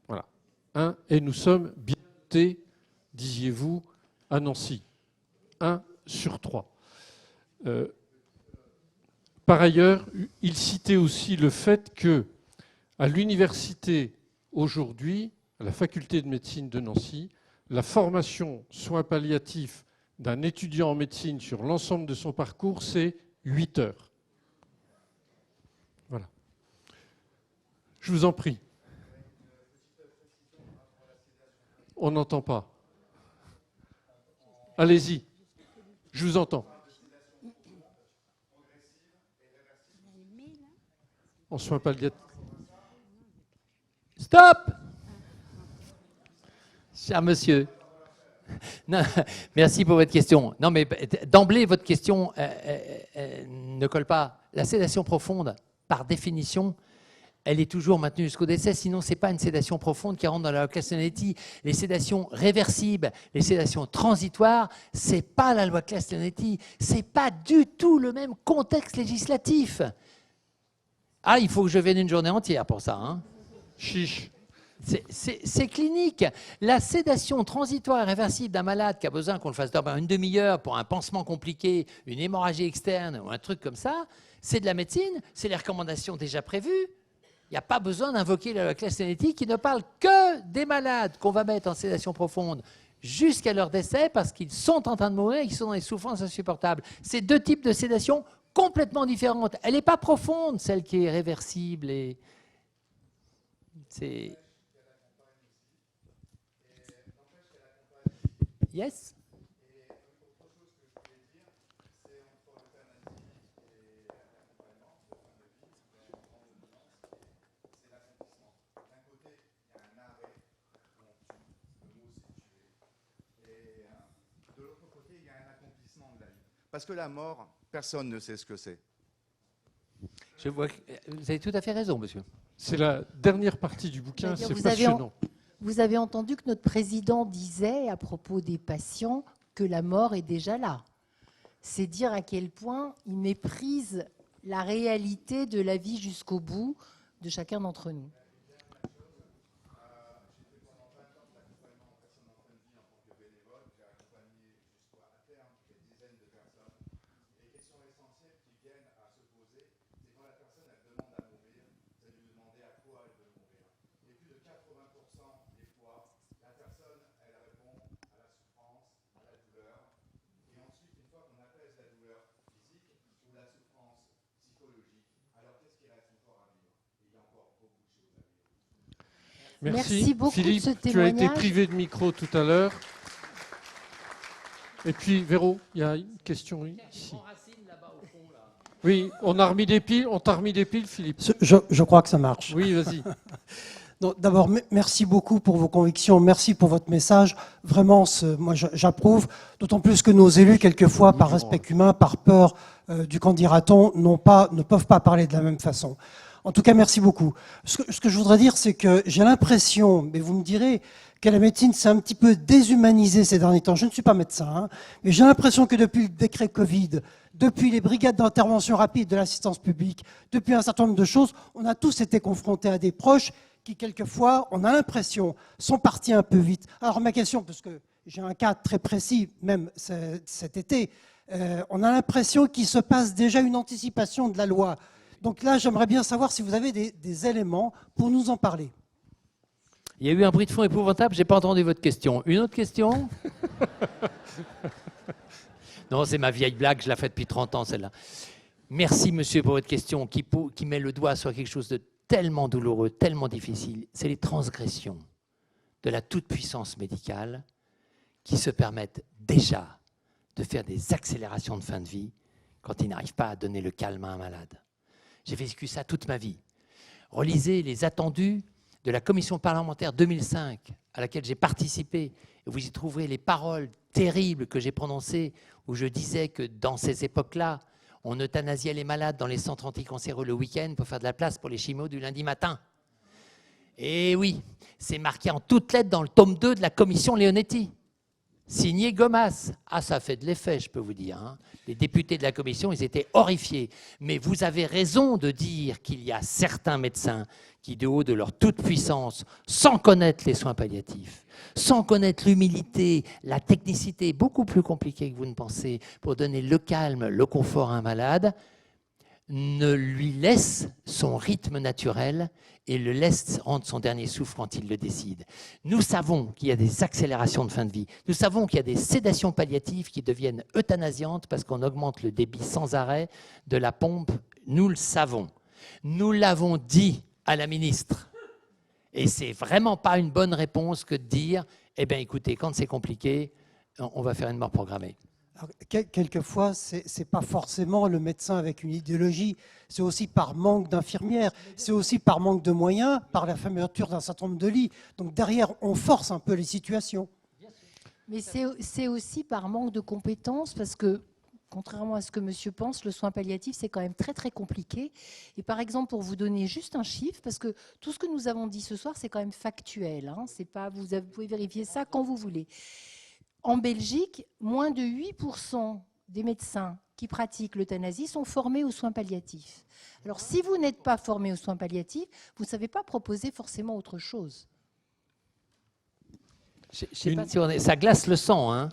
Voilà. Un, et nous sommes bien dotés, disiez-vous, à Nancy. 1 sur 3. Par ailleurs, il citait aussi le fait que à l'université, aujourd'hui, à la faculté de médecine de Nancy, la formation soins palliatifs d'un étudiant en médecine sur l'ensemble de son parcours, c'est 8 heures. Voilà. Je vous en prie. On n'entend pas. Allez-y. Je vous entends. En soins palliatifs. Stop! Cher monsieur. Non, merci pour votre question. Non, mais d'emblée, votre question ne colle pas. La sédation profonde, par définition, elle est toujours maintenue jusqu'au décès. Sinon, ce n'est pas une sédation profonde qui rentre dans la loi Claes-Leonetti. Les sédations réversibles, les sédations transitoires, ce n'est pas la loi Claes-Leonetti. Ce n'est pas du tout le même contexte législatif. Ah, il faut que je vienne une journée entière pour ça, hein. Chiche. C'est clinique. La sédation transitoire et réversible d'un malade qui a besoin qu'on le fasse dormir une demi-heure pour un pansement compliqué, une hémorragie externe ou un truc comme ça, c'est de la médecine, c'est les recommandations déjà prévues. Il n'y a pas besoin d'invoquer la loi Claes-Leonetti qui ne parle que des malades qu'on va mettre en sédation profonde jusqu'à leur décès parce qu'ils sont en train de mourir et qu'ils sont dans des souffrances insupportables. C'est 2 types de sédation complètement différentes. Elle n'est pas profonde, celle qui est réversible. Et c'est... Yes. De l'autre côté, il y a un accomplissement de la vie. Parce que la mort, personne ne sait ce que c'est. Je vois que vous avez tout à fait raison, monsieur. C'est la dernière partie du bouquin, c'est passionnant. Vous avez entendu que notre président disait à propos des patients que la mort est déjà là. C'est dire à quel point il méprise la réalité de la vie jusqu'au bout de chacun d'entre nous. Merci beaucoup Philippe, de ce tu as témoignage. été privé de micro tout à l'heure. Et puis, Véro, il y a une question ici. Oui, on t'a remis des piles, Philippe. Je crois que ça marche. Oui, vas-y. D'abord, merci beaucoup pour vos convictions, merci pour votre message. Vraiment, moi j'approuve, d'autant plus que nos élus, quelquefois, par respect humain, par peur du qu'en dira-t-on, ne peuvent pas parler de la même façon. En tout cas, merci beaucoup. Ce que je voudrais dire, c'est que j'ai l'impression, mais vous me direz, que la médecine s'est un petit peu déshumanisée ces derniers temps. Je ne suis pas médecin, hein, mais j'ai l'impression que depuis le décret Covid, depuis les brigades d'intervention rapide de l'assistance publique, depuis un certain nombre de choses, on a tous été confrontés à des proches qui, quelquefois, on a l'impression, sont partis un peu vite. Alors ma question, parce que j'ai un cas très précis, même cet été, on a l'impression qu'il se passe déjà une anticipation de la loi. Donc là, j'aimerais bien savoir si vous avez des éléments pour nous en parler. Il y a eu un bruit de fond épouvantable, je n'ai pas entendu votre question. Une autre question? Non, c'est ma vieille blague, je la fais depuis 30 ans, celle-là. Merci, monsieur, pour votre question qui met le doigt sur quelque chose de tellement douloureux, tellement difficile. C'est les transgressions de la toute-puissance médicale qui se permettent déjà de faire des accélérations de fin de vie quand ils n'arrivent pas à donner le calme à un malade. J'ai vécu ça toute ma vie. Relisez les attendus de la commission parlementaire 2005 à laquelle j'ai participé Vous y trouverez les paroles terribles que j'ai prononcées où je disais que dans ces époques-là, on euthanasiait les malades dans les centres anticancéreux le week-end pour faire de la place pour les chimios du lundi matin. Et oui, c'est marqué en toutes lettres dans le tome 2 de la commission Leonetti. Signé Gomas. Ah, ça a fait de l'effet, je peux vous dire. Hein. Les députés de la commission, ils étaient horrifiés. Mais vous avez raison de dire qu'il y a certains médecins qui, de haut de leur toute-puissance, sans connaître les soins palliatifs, sans connaître l'humilité, la technicité, beaucoup plus compliquée que vous ne pensez, pour donner le calme, le confort à un malade, ne lui laisse son rythme naturel et le laisse rendre son dernier souffle quand il le décide. Nous savons qu'il y a des accélérations de fin de vie. Nous savons qu'il y a des sédations palliatives qui deviennent euthanasiantes parce qu'on augmente le débit sans arrêt de la pompe. Nous le savons. Nous l'avons dit à la ministre. Et c'est vraiment pas une bonne réponse que de dire « Eh bien, écoutez, quand c'est compliqué, on va faire une mort programmée ». Alors, quelquefois, ce n'est pas forcément le médecin avec une idéologie, c'est aussi par manque d'infirmières, c'est aussi par manque de moyens, par la fermeture d'un certain nombre de lits. Donc derrière, on force un peu les situations. Mais c'est aussi par manque de compétences, parce que, contrairement à ce que monsieur pense, le soin palliatif, c'est quand même très très compliqué. Et par exemple, pour vous donner juste un chiffre, parce que tout ce que nous avons dit ce soir, c'est quand même factuel. Hein, c'est pas, vous pouvez vérifier ça quand vous voulez. En Belgique, moins de 8% des médecins qui pratiquent l'euthanasie sont formés aux soins palliatifs. Alors, si vous n'êtes pas formé aux soins palliatifs, vous ne savez pas proposer forcément autre chose. Je sais pas si on est, ça glace le sang. Hein.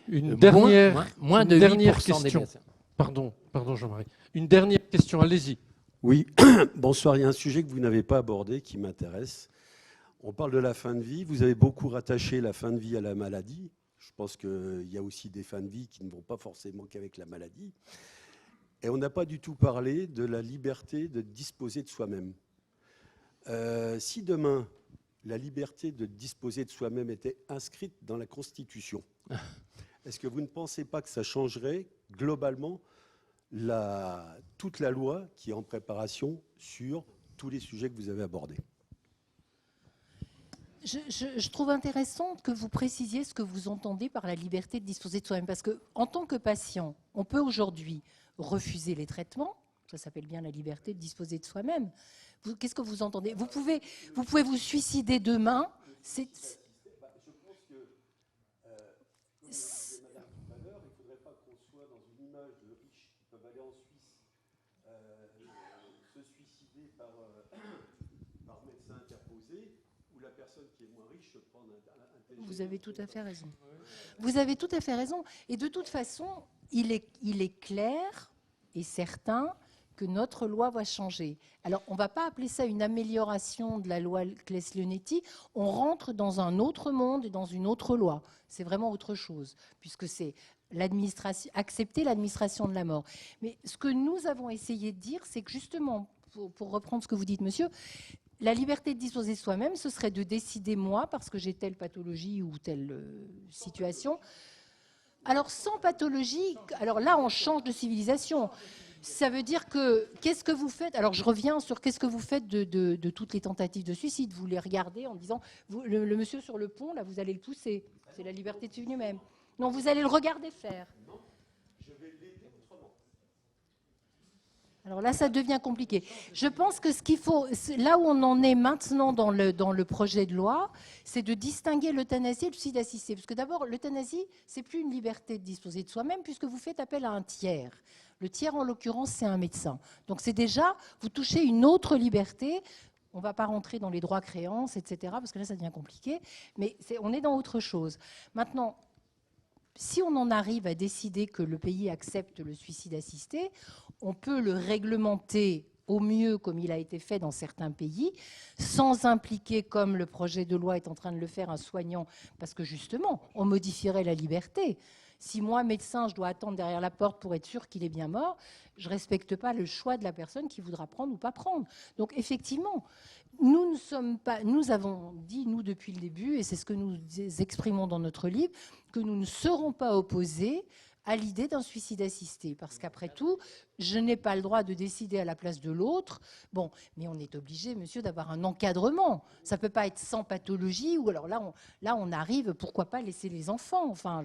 Une dernière, moins de une dernière 8% question. des médecins. Pardon Jean-Marie. Une dernière question, allez-y. Oui, bonsoir. Il y a un sujet que vous n'avez pas abordé qui m'intéresse. On parle de la fin de vie. Vous avez beaucoup rattaché la fin de vie à la maladie. Je pense qu'il y a aussi des fins de vie qui ne vont pas forcément qu'avec la maladie. Et on n'a pas du tout parlé de la liberté de disposer de soi-même. Si demain, la liberté de disposer de soi-même était inscrite dans la Constitution, est-ce que vous ne pensez pas que ça changerait globalement toute la loi qui est en préparation sur tous les sujets que vous avez abordés ? Je trouve intéressant que vous précisiez ce que vous entendez par la liberté de disposer de soi-même. Parce qu'en tant que patient, on peut aujourd'hui refuser les traitements. Ça s'appelle bien la liberté de disposer de soi-même. Qu'est-ce que vous entendez ? Vous pouvez vous suicider demain. Je pense que, il ne faudrait pas qu'on soit dans une image de riches qui peuvent aller en Suisse se suicider par médecin interposé, ou la personne qui est moins riche se prendre un Vous avez tout à fait raison. Vous avez tout à fait raison. Et de toute façon, il est clair et certain que notre loi va changer. Alors, on ne va pas appeler ça une amélioration de la loi Claes-Leonetti. On rentre dans un autre monde et dans une autre loi. C'est vraiment autre chose, puisque c'est accepter l'administration de la mort. Mais ce que nous avons essayé de dire, c'est que justement, pour reprendre ce que vous dites, monsieur, la liberté de disposer de soi-même, ce serait de décider, moi, parce que j'ai telle pathologie ou telle situation. Alors, sans pathologie, alors là, on change de civilisation. Ça veut dire que, qu'est-ce que vous faites ? Alors, je reviens sur qu'est-ce que vous faites de toutes les tentatives de suicide. Vous les regardez en disant, le monsieur sur le pont, là, vous allez le pousser. C'est la liberté de suivre lui-même. Non, vous allez le regarder faire. Non, je vais l'aider autrement. Alors là, ça devient compliqué. Je pense que ce qu'il faut, là où on en est maintenant dans le projet de loi, c'est de distinguer l'euthanasie et le suicide assisté. Parce que d'abord, l'euthanasie, c'est plus une liberté de disposer de soi-même, puisque vous faites appel à un tiers. Le tiers, en l'occurrence, c'est un médecin. Donc c'est déjà, vous touchez une autre liberté. On ne va pas rentrer dans les droits créances, etc., parce que là, ça devient compliqué. Mais on est dans autre chose. Maintenant, si on en arrive à décider que le pays accepte le suicide assisté, on peut le réglementer au mieux comme il a été fait dans certains pays, sans impliquer, comme le projet de loi est en train de le faire, un soignant, parce que justement, on modifierait la liberté. Si moi, médecin, je dois attendre derrière la porte pour être sûr qu'il est bien mort, je ne respecte pas le choix de la personne qui voudra prendre ou pas prendre. Donc effectivement, nous avons dit, nous, depuis le début, et c'est ce que nous exprimons dans notre livre, que nous ne serons pas opposés à l'idée d'un suicide assisté. Parce qu'après tout, je n'ai pas le droit de décider à la place de l'autre. Bon, mais on est obligé, monsieur, d'avoir un encadrement. Ça ne peut pas être sans pathologie, ou alors là, on arrive, pourquoi pas laisser les enfants. Enfin,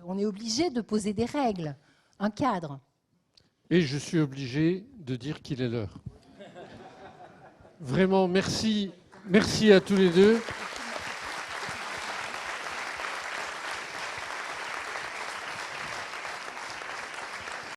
on est obligé de poser des règles, un cadre. Et je suis obligé de dire qu'il est l'heure. Vraiment, merci à tous les deux.